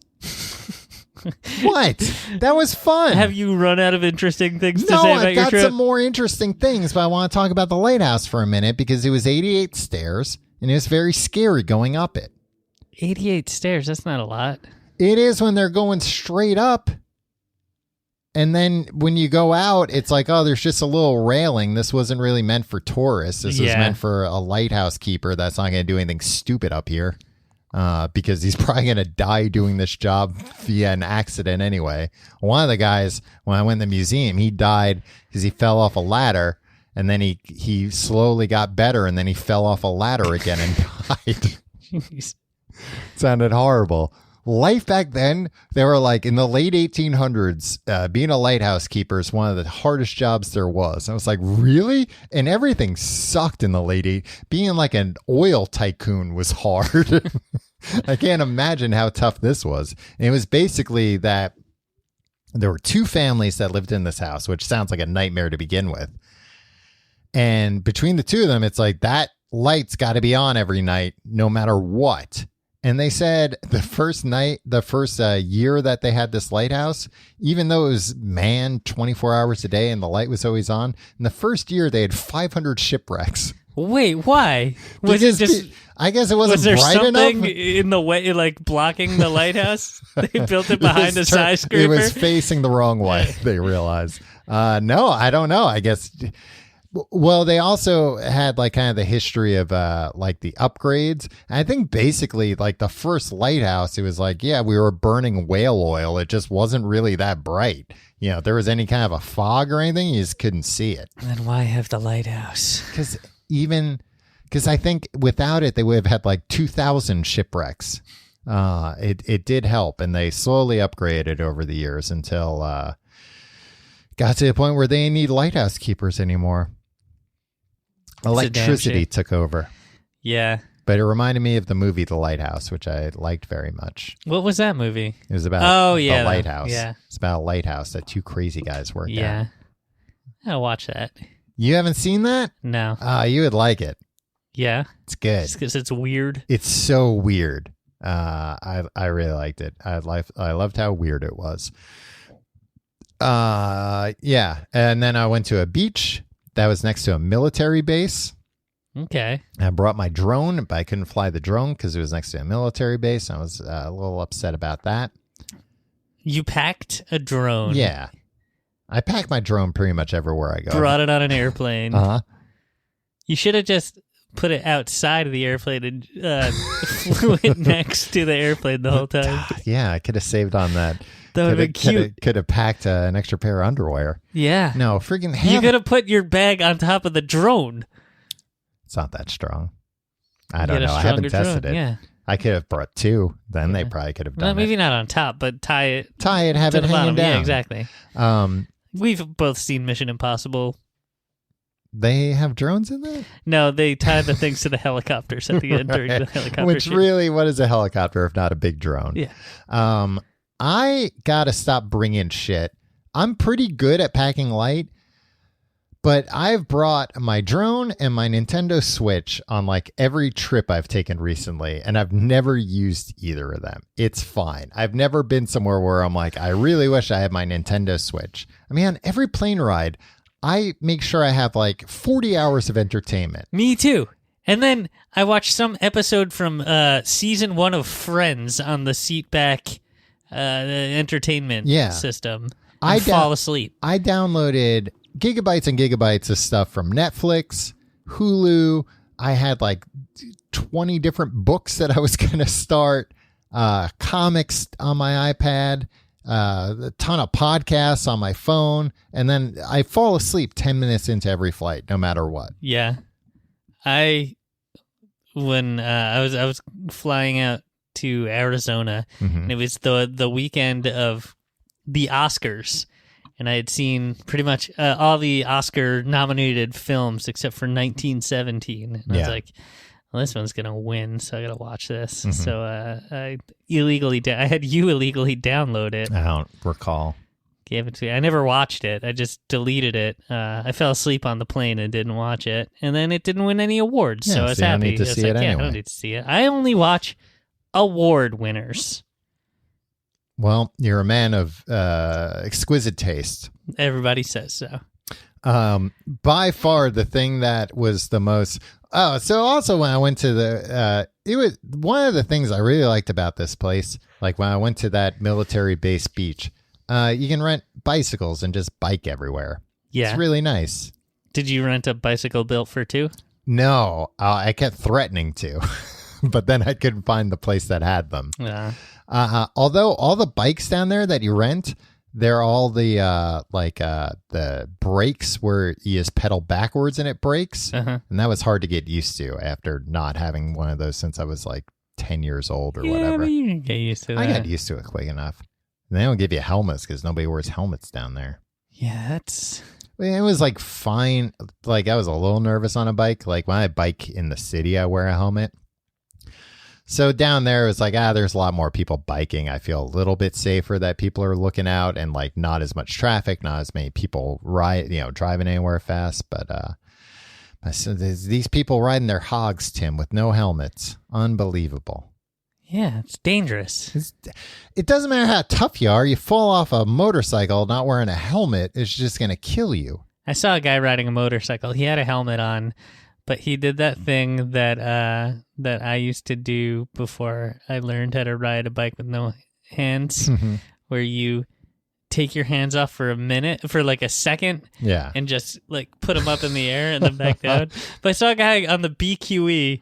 What? That was fun. Have you run out of interesting things to say No, about I've your got trip? some more interesting things, but I want to talk about the lighthouse for a minute because it was 88 stairs and it was very scary going up it. 88 stairs, that's not a lot. It is when they're going straight up. And then when you go out, it's like, oh, there's just a little railing. This wasn't really meant for tourists. This was meant for a lighthouse keeper that's not going to do anything stupid up here. Because he's probably going to die doing this job via an accident anyway. One of the guys, when I went to the museum, he died because he fell off a ladder, and then he slowly got better, and then he fell off a ladder again and died. Jeez. Sounded horrible. Life back then, they were like in the late 1800s, being a lighthouse keeper is one of the hardest jobs there was. I was like, really? And everything sucked in the late 80s. Being like an oil tycoon was hard. I can't imagine how tough this was. And it was basically that there were two families that lived in this house, which sounds like a nightmare to begin with. And between the two of them, it's like that light's got to be on every night, no matter what. And they said the first year that they had this lighthouse, even though it was manned 24 hours a day and the light was always on, in the first year they had 500 shipwrecks. Wait, why? Was Because it just? I guess it wasn't Was there bright something enough. in the way, like blocking the lighthouse? They built it behind a skyscraper. It was facing the wrong way, they realized. No, I don't know. I guess. Well, they also had like kind of the history of like the upgrades. And I think basically like the first lighthouse, it was like, yeah, we were burning whale oil. It just wasn't really that bright. You know, if there was any kind of a fog or anything, you just couldn't see it. Then why have the lighthouse? Because I think without it, they would have had like 2,000 shipwrecks. It did help, and they slowly upgraded over the years until got to the point where they didn't need lighthouse keepers anymore. Electricity took over. Yeah. But it reminded me of the movie The Lighthouse, which I liked very much. What was that movie? It was about the lighthouse. Yeah. It's about a lighthouse that two crazy guys worked at. Yeah. I'll watch that. You haven't seen that? No. You would like it. Yeah. It's good. Just because it's weird. It's so weird. I really liked it. I loved how weird it was. Yeah. And then I went to a beach that was next to a military base. Okay. I brought my drone, but I couldn't fly the drone because it was next to a military base. I was a little upset about that. You packed a drone. Yeah. I pack my drone pretty much everywhere I go. Brought it on an airplane. Uh-huh. You should have just put it outside of the airplane and flew it next to the airplane the whole time. Yeah, I could have saved on that. That would have been cute. Could have packed an extra pair of underwear. Yeah. No, freaking You could have put your bag on top of the drone. It's not that strong. I don't know. I haven't tested it. Yeah. I could have brought two. Then they probably could have done maybe it. not on top, but tie it, have to it the hanging bottom. down. Yeah, exactly. We've both seen Mission Impossible. They have drones in there? No, they tie the things to the helicopters at the end during the helicopter Which shoot. really, what is a helicopter if not a big drone? Yeah. I got to stop bringing shit. I'm pretty good at packing light, but I've brought my drone and my Nintendo Switch on like every trip I've taken recently, and I've never used either of them. It's fine. I've never been somewhere where I'm like, I really wish I had my Nintendo Switch. I mean, on every plane ride, I make sure I have like 40 hours of entertainment. Me too. And then I watched some episode from season 1 of Friends on the seatback entertainment system. I fall asleep. I downloaded gigabytes and gigabytes of stuff from Netflix, Hulu. I had like 20 different books that I was going to start, comics on my iPad, a ton of podcasts on my phone. And then I fall asleep 10 minutes into every flight, no matter what. Yeah. When I was flying out to Arizona, and it was the weekend of the Oscars, and I had seen pretty much all the Oscar nominated films except for 1917, and I was like, well, this one's gonna win, so I gotta watch this. So I had you illegally download it. I don't recall. gave it to me. I never watched it. I just deleted it. I fell asleep on the plane and didn't watch it. And then it didn't win any awards, Yeah, so I was so you don't happy. need to I was see like, it yeah, I anyway. don't need to see it. I only watch award winners. Well, you're a man of exquisite taste. Everybody says so. By far the thing that was the most. Oh, so also when I went to it was one of the things I really liked about this place. Like when I went to that military base beach, you can rent bicycles and just bike everywhere. Yeah. It's really nice. Did you rent a bicycle built for two? No, I kept threatening to, but then I couldn't find the place that had them. Yeah. Although all the bikes down there that you rent, they're all the brakes where you just pedal backwards and it brakes. Uh-huh. And that was hard to get used to after not having one of those since I was like 10 years old or whatever. But you can get used to that. I got used to it quick enough. And they don't give you helmets because nobody wears helmets down there. Yeah, that's... It was like fine. Like I was a little nervous on a bike. Like when I bike in the city, I wear a helmet. So down there, it was like, there's a lot more people biking. I feel a little bit safer that people are looking out and like not as much traffic, not as many people driving anywhere fast. But so there's these people riding their hogs, Tim, with no helmets. Unbelievable. Yeah, it's dangerous. It doesn't matter how tough you are. You fall off a motorcycle not wearing a helmet, it's just going to kill you. I saw a guy riding a motorcycle. He had a helmet on, but he did that thing that I used to do before I learned how to ride a bike with no hands, where you take your hands off for like a second, and just like put them up in the air and then back down. But I saw a guy on the BQE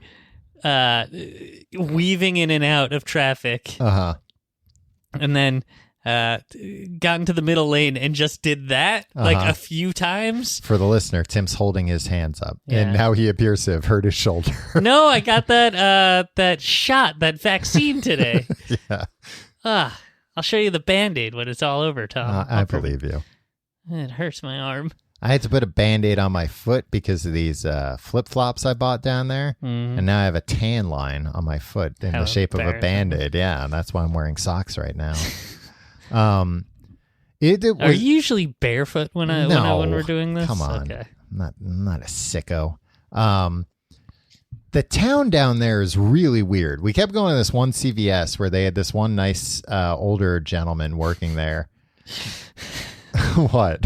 weaving in and out of traffic, and then got into the middle lane and just did that like a few times. For the listener, Tim's holding his hands up, Yeah. and now he appears to have hurt his shoulder. No, I got that shot, that vaccine today. Yeah, I'll show you the Band-Aid when it's all over, Tom. I believe you. It hurts my arm. I had to put a Band-Aid on my foot because of these flip-flops I bought down there, and now I have a tan line on my foot in How the shape of a embarrassing. Band-Aid. Yeah, and that's why I'm wearing socks right now. Are you usually barefoot when we're doing this? Come on. Okay. I'm not a sicko. The town down there is really weird. We kept going to this one CVS where they had this one nice older gentleman working there. What?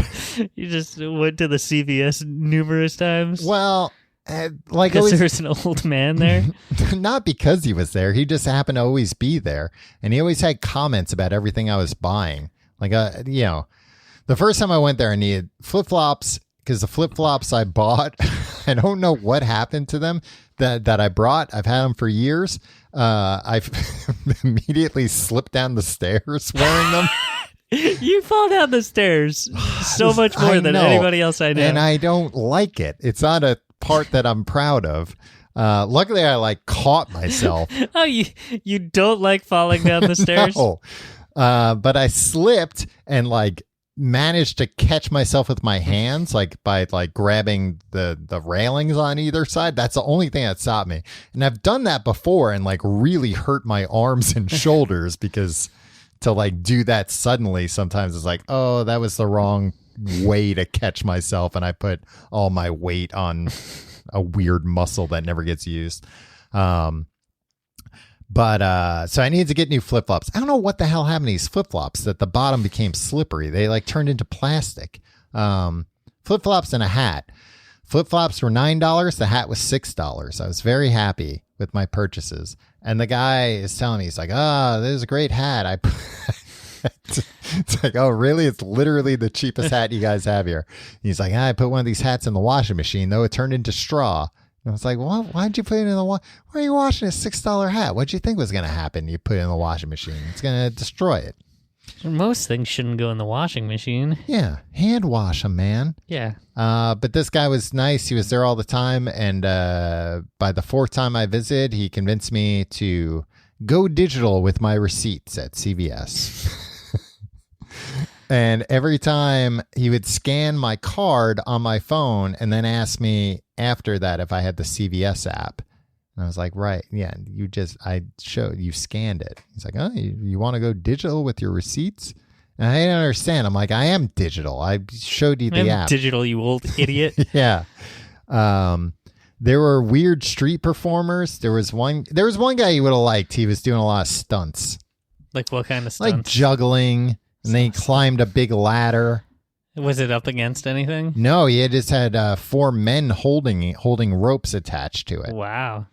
You just went to the CVS numerous times? Well, like Because always, there was an old man there? not because he was there. He just happened to always be there. And he always had comments about everything I was buying. Like, the first time I went there, I needed flip-flops because the flip-flops I bought, I don't know what happened to them that I brought. I've had them for years. I've immediately slipped down the stairs wearing them. You fall down the stairs so much more than anybody else I know. And I don't like it. It's not a part that I'm proud of. Luckily, I caught myself. Oh, you don't like falling down the stairs? No. But I slipped and managed to catch myself with my hands, by grabbing the railings on either side. That's the only thing that stopped me. And I've done that before and really hurt my arms and shoulders because to do that suddenly sometimes it's oh, that was the wrong way to catch myself, and I put all my weight on a weird muscle that never gets used. So I needed to get new flip-flops. I don't know what the hell happened to these flip-flops that the bottom became slippery. They turned into plastic. Flip-flops and a hat. Flip-flops were $9. The hat was $6. I was very happy with my purchases. And the guy is telling me, he's like, this is a great hat. It's like, oh, really? It's literally the cheapest hat you guys have here. He's like, I put one of these hats in the washing machine, though it turned into straw. And I was like, well, why'd you put it in the why are you washing a $6 hat? What'd you think was going to happen? You put it in the washing machine. It's going to destroy it. Most things shouldn't go in the washing machine. Yeah. Hand wash them, man. Yeah. But this guy was nice. He was there all the time. And by the fourth time I visited, he convinced me to go digital with my receipts at CVS. And every time he would scan my card on my phone and then ask me after that if I had the CVS app. And I was like, right. Yeah. You scanned it. He's like, oh, you want to go digital with your receipts? And I didn't understand. I'm like, I am digital. I showed you the I'm app. digital, you old idiot. Yeah. There were weird street performers. There was one guy you would have liked. He was doing a lot of stunts. Like what kind of stunts? Like juggling, and then he climbed a big ladder. Was it up against anything? No, he just had 4 men holding ropes attached to it. Wow.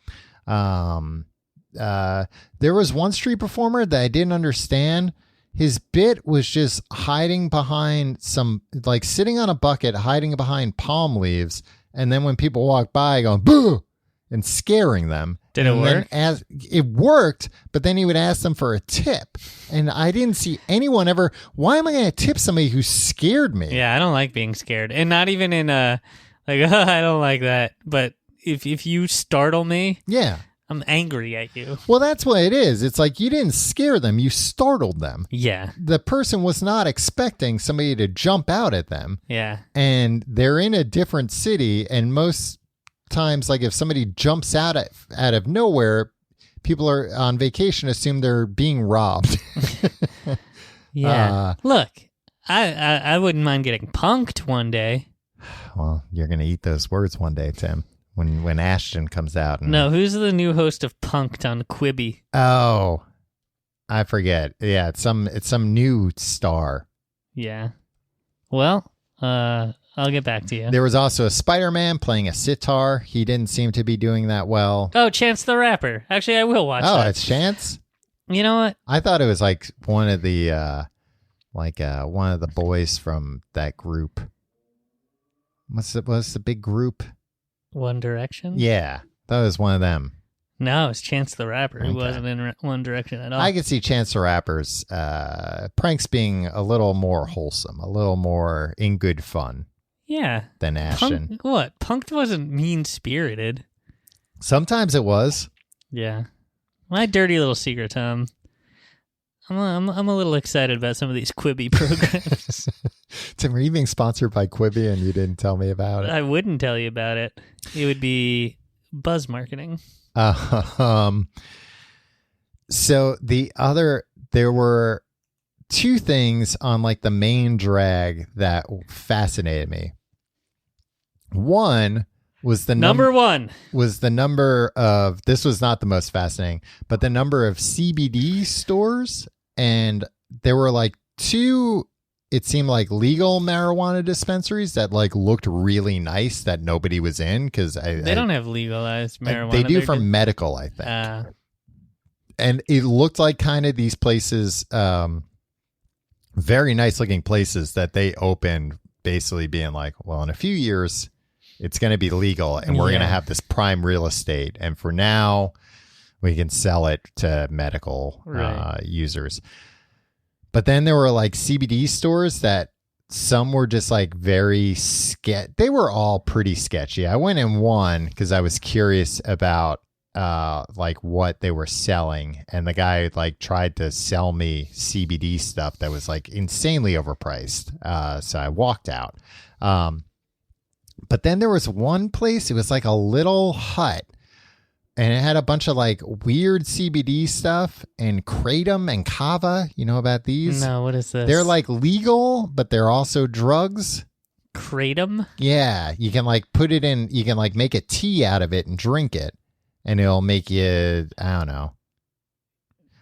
There was one street performer that I didn't understand. His bit was just hiding behind sitting on a bucket, hiding behind palm leaves, and then when people walk by, going boo, and scaring them. Did it work? It worked, but then he would ask them for a tip, and I didn't see anyone ever. Why am I going to tip somebody who scared me? Yeah, I don't like being scared, and not even in a like. Oh, I don't like that. But if you startle me, Yeah. I'm angry at you. Well, that's what it is. It's like you didn't scare them; you startled them. Yeah, The person was not expecting somebody to jump out at them. yeah. And they're in a different city, and most times, like if somebody jumps out of nowhere, people are on vacation assume they're being robbed. Yeah. Look, I wouldn't mind getting punked one day. Well, you're gonna eat those words one day, Tim, when Ashton comes out. And, No, who's the new host of Punked on Quibi? oh, I forget. Yeah, it's some new star. Yeah. Well, I'll get back to you. There was also a Spider-Man playing a sitar. He didn't seem to be doing that well. Oh, Chance the Rapper. Actually, I will watch that. It's Chance. You know what? I thought it was like one of the boys from that group. What's the big group? One Direction? Yeah, that was one of them. No, it's Chance the Rapper who Okay. wasn't in One Direction at all. I could see Chance the Rapper's pranks being a little more wholesome, a little more in good fun Yeah. than Ashton. Punked wasn't mean-spirited. Sometimes it was. Yeah. My dirty little secret, Tom. I'm a little excited about some of these Quibi programs. Tim, are you being sponsored by Quibi and you didn't tell me about it? I wouldn't tell you about it. It would be buzz marketing. So there were 2 things on like the main drag that fascinated me. One was the Number one. was the number of, this was not the most fascinating, but the number of CBD stores, and there were like 2, it seemed like legal marijuana dispensaries that like looked really nice that nobody was in because They don't have legalized marijuana. They do They're for just- medical, I think. And it looked like kind of these places, very nice looking places that they opened, basically being like, well, in a few years, it's going to be legal and we're going to have this prime real estate. And for now, we can sell it to medical users. But then there were like CBD stores that some were just like very they were all pretty sketchy. I went in one because I was curious about like what they were selling, and the guy like tried to sell me CBD stuff that was like insanely overpriced. So I walked out. But then there was one place, it was like a little hut, and it had a bunch of like weird CBD stuff and kratom and kava. You know about these? No, what is this? They're like legal, but they're also drugs. Kratom? Yeah, you can like put it in, you can like make a tea out of it and drink it, and it'll make you, I don't know.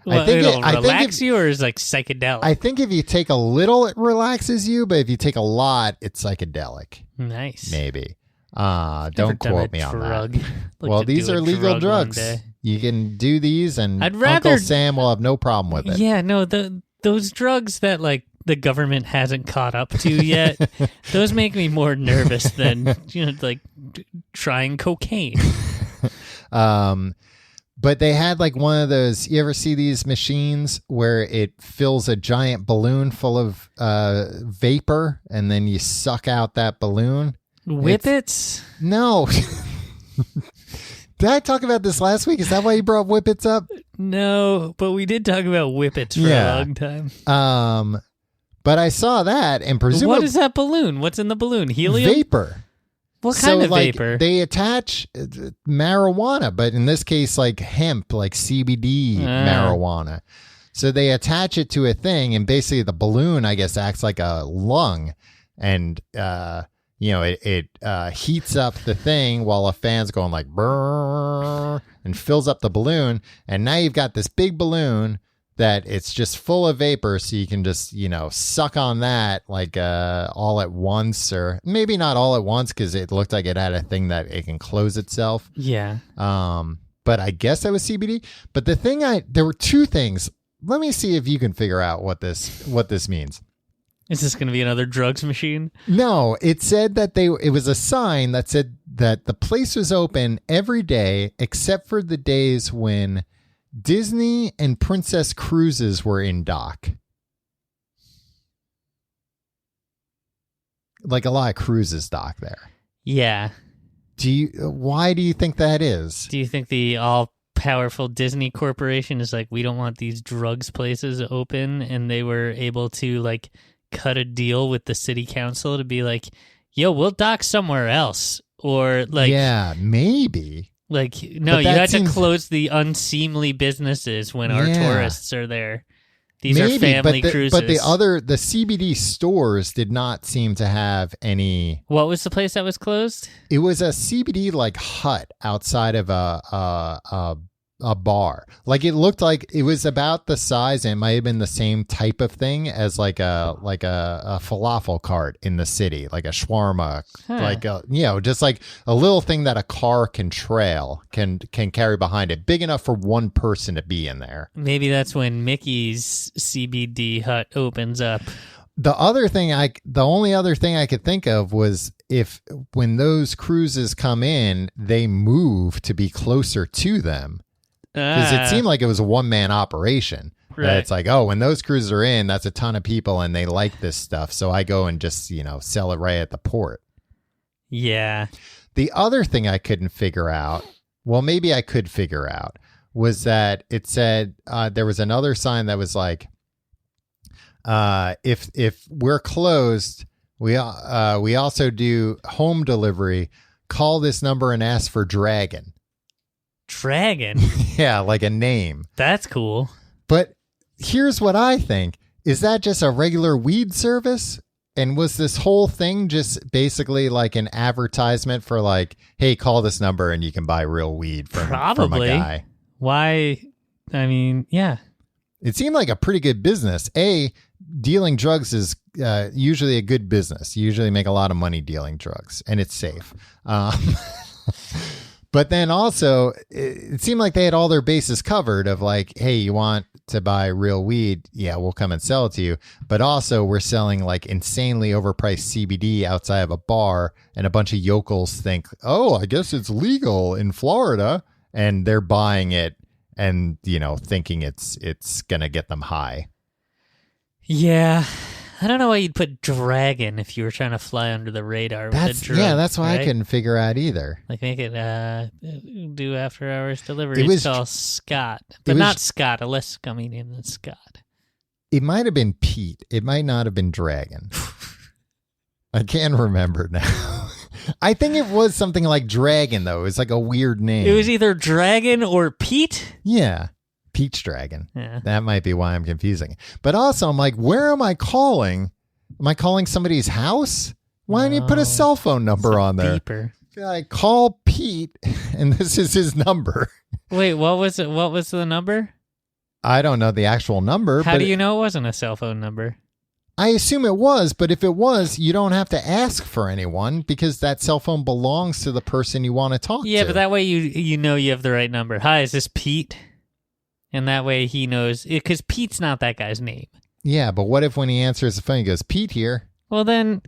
Well, it'll relax you, or is it like psychedelic? I think if you take a little, it relaxes you, but if you take a lot, it's psychedelic. Nice. Maybe. Never Don't done quote a me on drug. that. Like Well, to these do a are legal drug drugs. one day. You can do these, and I'd rather- Uncle Sam will have no problem with it. Yeah, no, those drugs that like the government hasn't caught up to yet, those make me more nervous than like trying cocaine. But they had like one of those, you ever see these machines where it fills a giant balloon full of vapor and then you suck out that balloon? Whippets? No. Did I talk about this last week? Is that why you brought Whippets up? No, but we did talk about whippets for Yeah. a long time. But I saw that, and presumably What is that balloon? What's in the balloon? Helium? vapor. What kind of like, vapor? They attach marijuana, but in this case, like hemp, like CBD marijuana. So they attach it to a thing, and basically the balloon, I guess, acts like a lung, and it heats up the thing while a fan's going like brrr, and fills up the balloon, and now you've got this big balloon that it's just full of vapor, so you can just suck on that like all at once, or maybe not all at once because it looked like it had a thing that it can close itself. Yeah. But I guess that was CBD. But there were two things. Let me see if you can figure out what this means. Is this going to be another drugs machine? No, it said that it was a sign that said that the place was open every day except for the days when Disney and Princess Cruises were in dock. Like a lot of cruises dock there. Yeah. Why do you think that is? Do you think the all-powerful Disney Corporation is like, we don't want these drugs places open, and they were able to like cut a deal with the city council to be like, yo, we'll dock somewhere else? Or like, yeah, maybe. Like, no, you had to close the unseemly businesses when our tourists are there. These are family cruises. But the CBD stores did not seem to have any. What was the place that was closed? It was a CBD like hut outside of a bar. Like it looked like it was about the size, and it might have been the same type of thing as like a falafel cart in the city, like a shawarma, like just like a little thing that a car can carry behind it, big enough for one person to be in there. Maybe that's when Mickey's CBD hut opens up. The only other thing I could think of was when those cruises come in, they move to be closer to them. Because it seemed like it was a one-man operation. Right. It's like, oh, when those cruises are in, that's a ton of people, and they like this stuff. So I go and just, sell it right at the port. Yeah. The other thing I couldn't figure out, well, maybe I could figure out, was that it said there was another sign that was like, if we're closed, we also do home delivery. Call this number and ask for Dragon. Dragon? Yeah, like a name. That's cool. But here's what I think. Is that just a regular weed service? And was this whole thing just basically like an advertisement for like, hey, call this number and you can buy real weed from a guy? Why? I mean, yeah. It seemed like a pretty good business. Dealing drugs is usually a good business. You usually make a lot of money dealing drugs, and it's safe. But then also, it seemed like they had all their bases covered of like, hey, you want to buy real weed? Yeah, we'll come and sell it to you. But also, we're selling like insanely overpriced CBD outside of a bar, and a bunch of yokels think, oh, I guess it's legal in Florida. And they're buying it and, thinking it's going to get them high. Yeah. I don't know why you'd put Dragon if you were trying to fly under the radar with a drug. Yeah, that's why right? I couldn't figure out either. Like make it do after hours delivery. It's called Scott. But not Scott, a less scummy name than Scott. It might have been Pete. It might not have been Dragon. I can't remember now. I think it was something like Dragon, though. It was like a weird name. It was either Dragon or Pete? Yeah. Peach Dragon. Yeah. That might be why I'm confusing. But also, I'm like, where am I calling? Am I calling somebody's house? Why didn't you put a cell phone number on there? Beeper. I call Pete, and this is his number. Wait, what was it? What was the number? I don't know the actual number. How do you know it wasn't a cell phone number? I assume it was, but if it was, you don't have to ask for anyone because that cell phone belongs to the person you want to talk to. Yeah, but that way you know you have the right number. Hi, is this Pete? And that way he knows, because Pete's not that guy's name. Yeah, but what if when he answers the phone, he goes, Pete here? Well, then,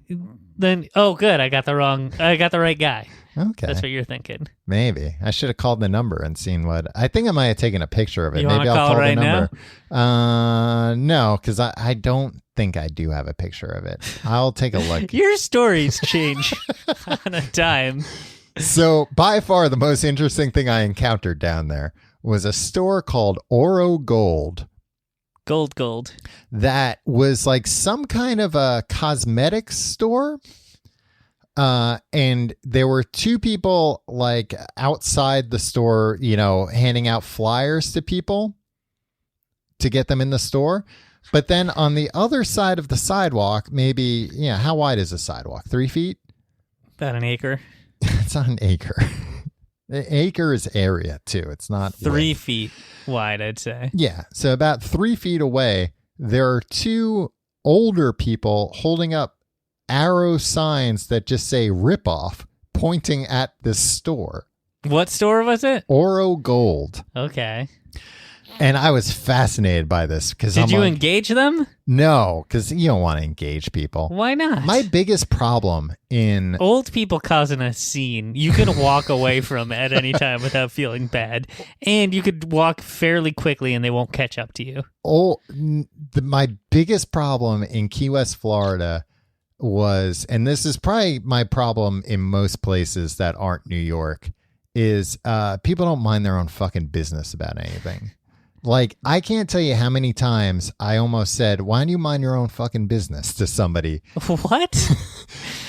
oh, good, I got the right guy. Okay. That's what you're thinking. Maybe. I should have called the number and seen I think I might have taken a picture of it. You Maybe I'll call right the number. Now? No, because I don't think I do have a picture of it. I'll take a look. Your stories change on a dime. So by far the most interesting thing I encountered down there was a store called Oro Gold. Gold. That was like some kind of a cosmetics store. And there were two people like outside the store, handing out flyers to people to get them in the store. But then on the other side of the sidewalk, maybe, how wide is a sidewalk? 3 feet? About an acre. It's not an acre. An acre is area, too. It's not 3 width. feet wide, I'd say. Yeah. So about 3 feet away, there are 2 older people holding up arrow signs that just say rip off, pointing at this store. What store was it? Oro Gold. Okay. And I was fascinated by this because Did you engage them? No, because you don't want to engage people. Why not? My biggest problem in old people causing a scene, you can walk away from at any time without feeling bad, and you could walk fairly quickly and they won't catch up to you. My biggest problem in Key West, Florida was, and this is probably my problem in most places that aren't New York, is people don't mind their own fucking business about anything. Like, I can't tell you how many times I almost said, why don't you mind your own fucking business to somebody? What?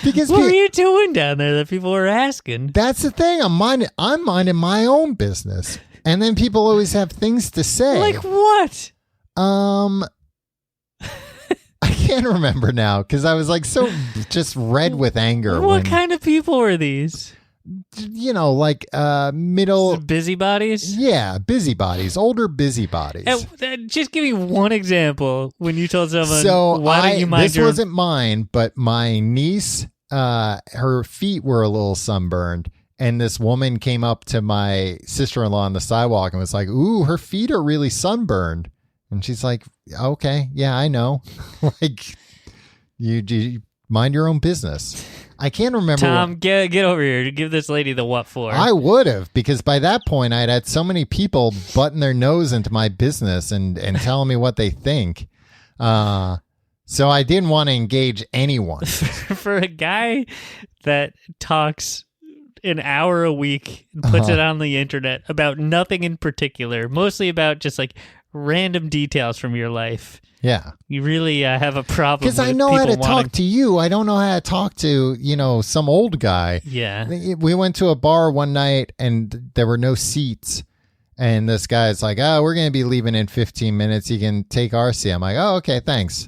Because what were you doing down there that people were asking? That's the thing. I'm minding my own business. And then people always have things to say. Like what? I can't remember now because I was like so just red with anger. What kind of people were these? Like middle busybodies. Yeah, busybodies, older busybodies. Just give me one example when you told someone. So why don't you mind this wasn't mine, but my niece, her feet were a little sunburned, and this woman came up to my sister-in-law on the sidewalk and was like, "Ooh, her feet are really sunburned," and she's like, "Okay, yeah, I know." Like, you mind your own business. I can't remember. Tom, get over here. Give this lady the what for. I would have, because by that point I'd had so many people butting their nose into my business and telling me what they think. So I didn't want to engage anyone. For a guy that talks an hour a week and puts it on the internet about nothing in particular, mostly about just like random details from your life. Yeah. You really have a problem. Because I know how to talk to you. I don't know how to talk to, some old guy. Yeah. We went to a bar one night and there were no seats. And this guy's like, "Oh, we're going to be leaving in 15 minutes. You can take our seat." I'm like, "Oh, okay, thanks."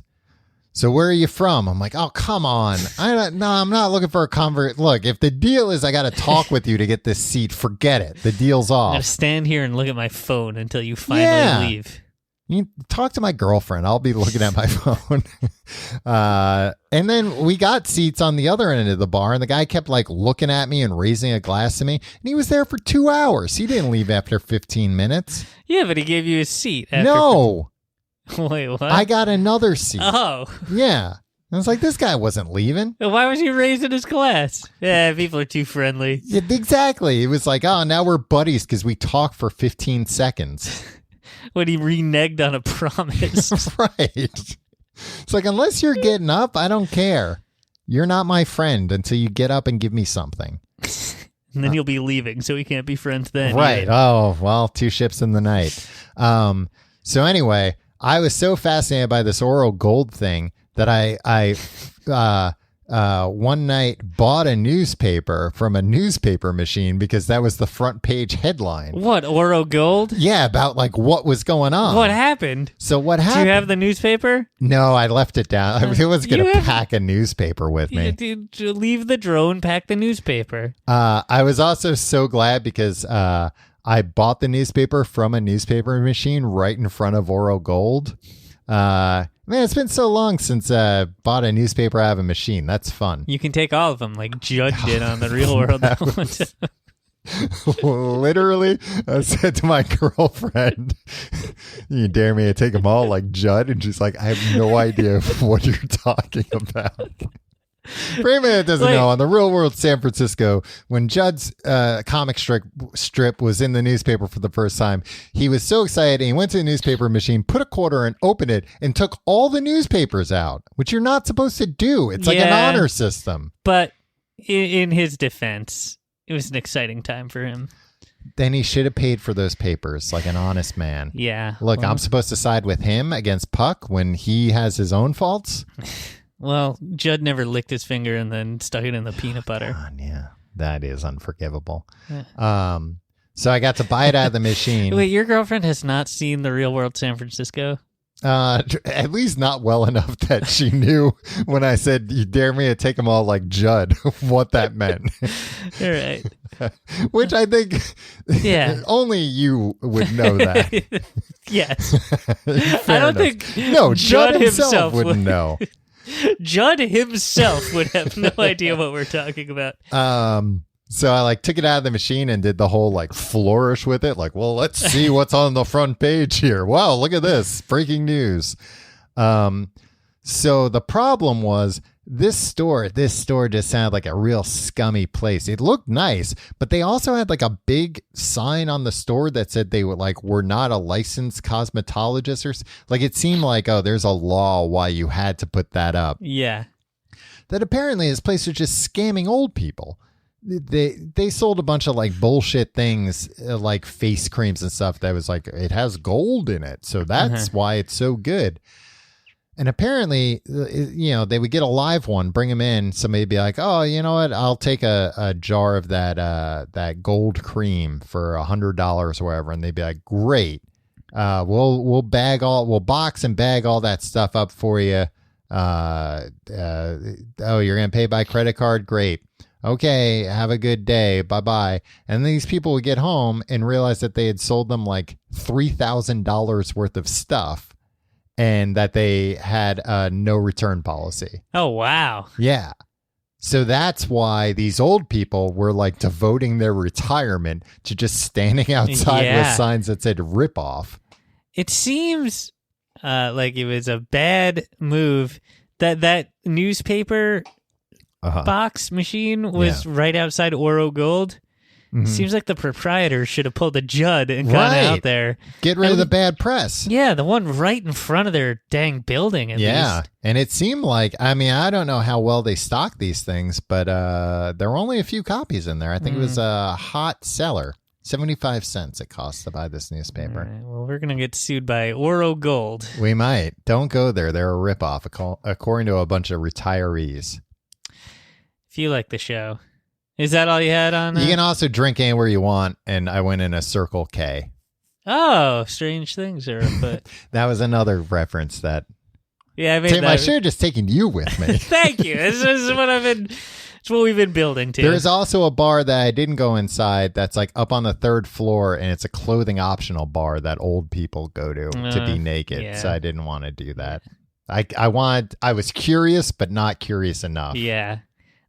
"So where are you from?" I'm like, "Oh, come on. I'm not looking for a convert. Look, if the deal is I got to talk with you to get this seat, forget it. The deal's off. I'm going to stand here and look at my phone until you finally leave. You talk to my girlfriend. I'll be looking at my phone." And then we got seats on the other end of the bar, and the guy kept like looking at me and raising a glass to me. And he was there for 2 hours. He didn't leave after 15 minutes. Yeah, but he gave you a seat. No. Wait, what? I got another seat. Oh. Yeah. I was like, this guy wasn't leaving. Why was he raising his glass? Yeah, people are too friendly. Yeah, exactly. It was like, oh, now we're buddies because we talked for 15 seconds. When he reneged on a promise. Right. It's like, unless you're getting up, I don't care. You're not my friend until you get up and give me something. And then you'll be leaving, so we can't be friends then. Right. Either. Oh, well, 2 ships in the night. So anyway, I was so fascinated by this Oro Gold thing that I one night bought a newspaper from a newspaper machine because that was the front page headline. What, Oro Gold? Yeah, about like what was going on. What happened? So what happened? Do you have the newspaper? No, I left it down. I was going to pack a newspaper with me. Leave the drone, pack the newspaper. I was also so glad because I bought the newspaper from a newspaper machine right in front of Oro Gold. Man, it's been so long since I bought a newspaper out of a machine. That's fun. You can take all of them, like Judd did on the Real World. Literally, I said to my girlfriend, "You dare me to take them all like Judd?" And she's like, "I have no idea what you're talking about." For anyone that doesn't know, on the Real World San Francisco, when Judd's comic strip was in the newspaper for the first time, he was so excited and he went to the newspaper machine, put a quarter and opened it and took all the newspapers out, which you're not supposed to do. It's like an honor system. But in his defense, it was an exciting time for him. Then he should have paid for those papers like an honest man. Yeah. Look, I'm supposed to side with him against Puck when he has his own faults? Well, Judd never licked his finger and then stuck it in the peanut butter. God, yeah, that is unforgivable. Yeah. So I got to buy it out of the machine. Wait, your girlfriend has not seen The Real World San Francisco? At least not well enough that she knew when I said, you dare me to take them all like Judd, what that meant. All right. Which I think only you would know that. Yes. Fair I don't enough. think No, Judd himself wouldn't know. Judd himself would have no idea what we're talking about. So I like took it out of the machine and did the whole like flourish with it. Like, well, let's see what's on the front page here. Wow, look at this. Breaking news. So the problem was this store just sounded like a real scummy place. It looked nice, but they also had like a big sign on the store that said they were not a licensed cosmetologist or like it seemed like, oh, there's a law why you had to put that up. Yeah. That apparently this place was just scamming old people. They sold a bunch of like bullshit things like face creams and stuff that was like it has gold in it, so that's why it's so good. And apparently, they would get a live one, bring them in. Somebody would be like, "Oh, you know what? I'll take a jar of that gold cream for $100 or whatever," and they'd be like, "Great, we'll box and bag all that stuff up for you. Oh, you're gonna pay by credit card? Great." Okay, have a good day. Bye-bye. And these people would get home and realize that they had sold them like $3,000 worth of stuff and that they had a no return policy. Oh, wow. Yeah. So that's why these old people were like devoting their retirement to just standing outside with signs that said rip off. It seems like it was a bad move that newspaper box machine was right outside Oro Gold. Mm-hmm. Seems like the proprietor should have pulled a Judd and gone out there. Get rid of the bad press. Yeah, the one right in front of their dang building at least. And it seemed like, I mean, I don't know how well they stock these things, but there were only a few copies in there. I think it was a hot seller. 75 cents it costs to buy this newspaper. Right, well, we're going to get sued by Oro Gold. We might. Don't go there. They're a ripoff, according to a bunch of retirees. If you like the show. Is that all you had on? You can also drink anywhere you want, and I went in a Circle K. Oh, strange things are afoot. That was another reference that... Yeah, I made Tim, I should have just taken you with me. Thank you. This is what it's what we've been building to. There's also a bar that I didn't go inside that's like up on the 3rd floor, and it's a clothing optional bar that old people go to be naked. Yeah. So I didn't want to do that. I was curious, but not curious enough. Yeah.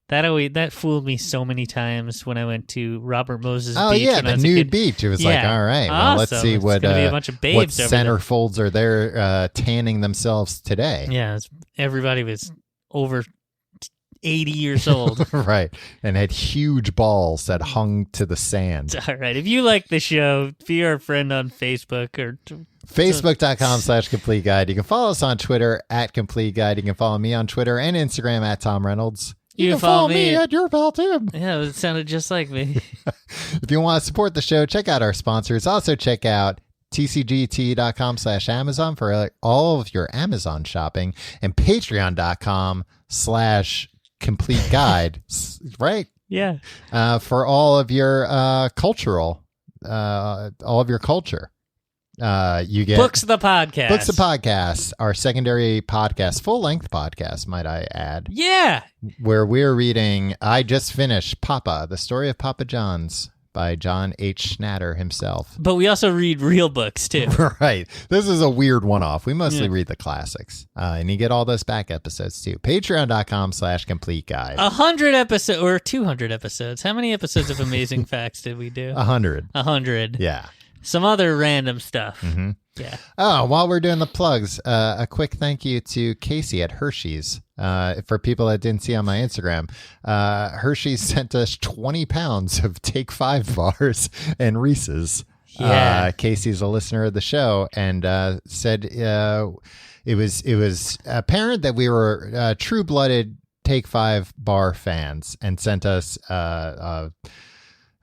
That fooled me so many times when I went to Robert Moses Beach. Oh, yeah, the nude beach. It was like, all right, well, let's see what centerfolds are there tanning themselves today. Yeah, everybody was over 80 years old. Right, and had huge balls that hung to the sand. All right, if you like the show, be our friend on Facebook or... Facebook.com/Complete Guide. You can follow us on Twitter @CompleteGuide. You can follow me on Twitter and Instagram @Tom Reynolds. You can follow me at your pal Tim. Yeah, it sounded just like me. If you want to support the show, check out our sponsors. Also check out tcgt.com/Amazon for all of your Amazon shopping and patreon.com/Complete Guide. Right? Yeah. For all of your all of your culture. You get Books the Podcast, our secondary podcast, full-length podcast, might I add. Yeah. Where we're reading, I just finished Papa, the story of Papa John's by John H. Schnatter himself. But we also read real books, too. Right. This is a weird one-off. We mostly read the classics. And you get all those back episodes, too. Patreon.com/Complete Guide. 100 episodes, or 200 episodes. How many episodes of Amazing Facts did we do? 100. 100. Yeah. Some other random stuff. Mm-hmm. Yeah. Oh, while we're doing the plugs, a quick thank you to Casey at Hershey's. For people that didn't see on my Instagram, Hershey's sent us 20 pounds of Take 5 bars and Reese's. Yeah. Casey's a listener of the show and said it was apparent that we were true-blooded Take 5 bar fans and sent us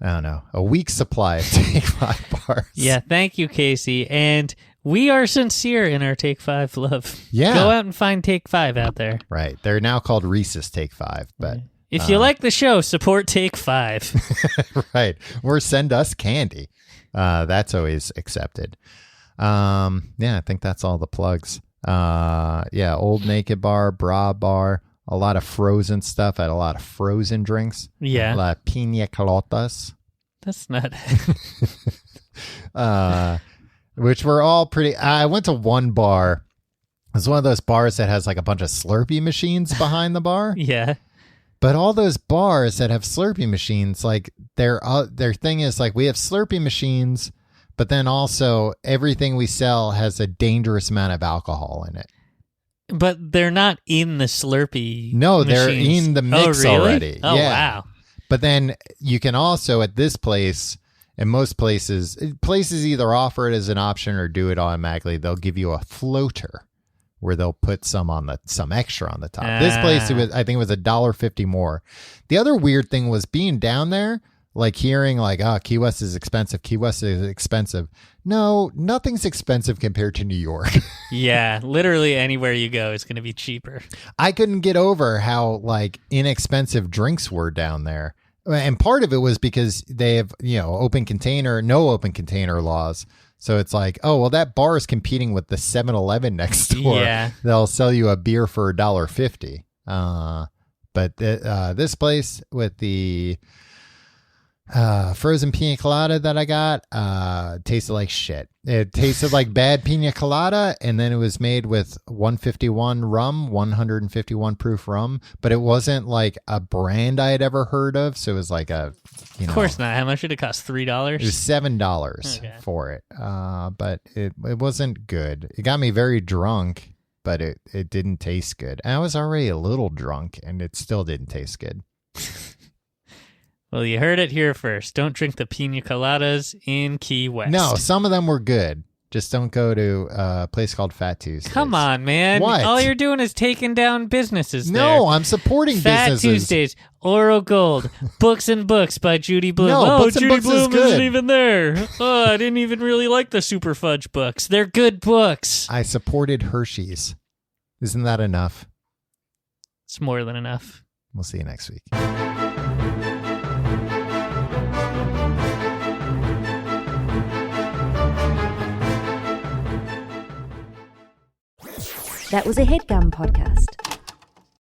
I don't know, a week's supply of Take 5 bars. Yeah, thank you, Casey. And we are sincere in our Take 5 love. Yeah. Go out and find Take 5 out there. Right. They're now called Reese's Take 5, but If you like the show, support Take 5. Right. Or send us candy. That's always accepted. I think that's all the plugs. Old Naked Bar, Bra Bar, a lot of frozen stuff. I had a lot of frozen drinks. Yeah. A lot of pina coladas. That's not... Which were all pretty... I went to one bar. It's one of those bars that has like a bunch of Slurpee machines behind the bar. Yeah. But all those bars that have Slurpee machines, like their thing is like, we have Slurpee machines, but then also everything we sell has a dangerous amount of alcohol in it. But they're not in the Slurpee No, they're machines. in the mix already. Oh, yeah. wow. But then you can also, at this place, and most places either offer it as an option or do it automatically. They'll give you a floater where they'll put some extra on the top. This place, I think it was $1.50 more. The other weird thing was being down there, like hearing like, Key West is expensive. Key West is expensive. No, nothing's expensive compared to New York. Yeah, literally anywhere you go is going to be cheaper. I couldn't get over how like inexpensive drinks were down there. And part of it was because they have, no open container laws. So it's like, oh, well, that bar is competing with the 7-Eleven next door. Yeah. They'll sell you a beer for $1.50. But this place with the frozen pina colada that I got tasted like shit. It tasted like bad pina colada, and then it was made with 151 proof rum, but it wasn't like a brand I had ever heard of. So it was like Of course not. How much did it cost? $3? It was $7 for it. But it wasn't good. It got me very drunk, but it didn't taste good. And I was already a little drunk, and it still didn't taste good. Well, you heard it here first. Don't drink the pina coladas in Key West. No, some of them were good. Just don't go to a place called Fat Tuesdays. Come on, man. What? All you're doing is taking down businesses there. No, I'm supporting Fat businesses. Tuesdays, Oro Gold, Books and Books by Judy Bloom. No, Books and Judy Books is Bloom good. isn't even there. Oh, I didn't even really like the Super Fudge books. They're good books. I supported Hershey's. Isn't that enough? It's more than enough. We'll see you next week. That was a HeadGum podcast.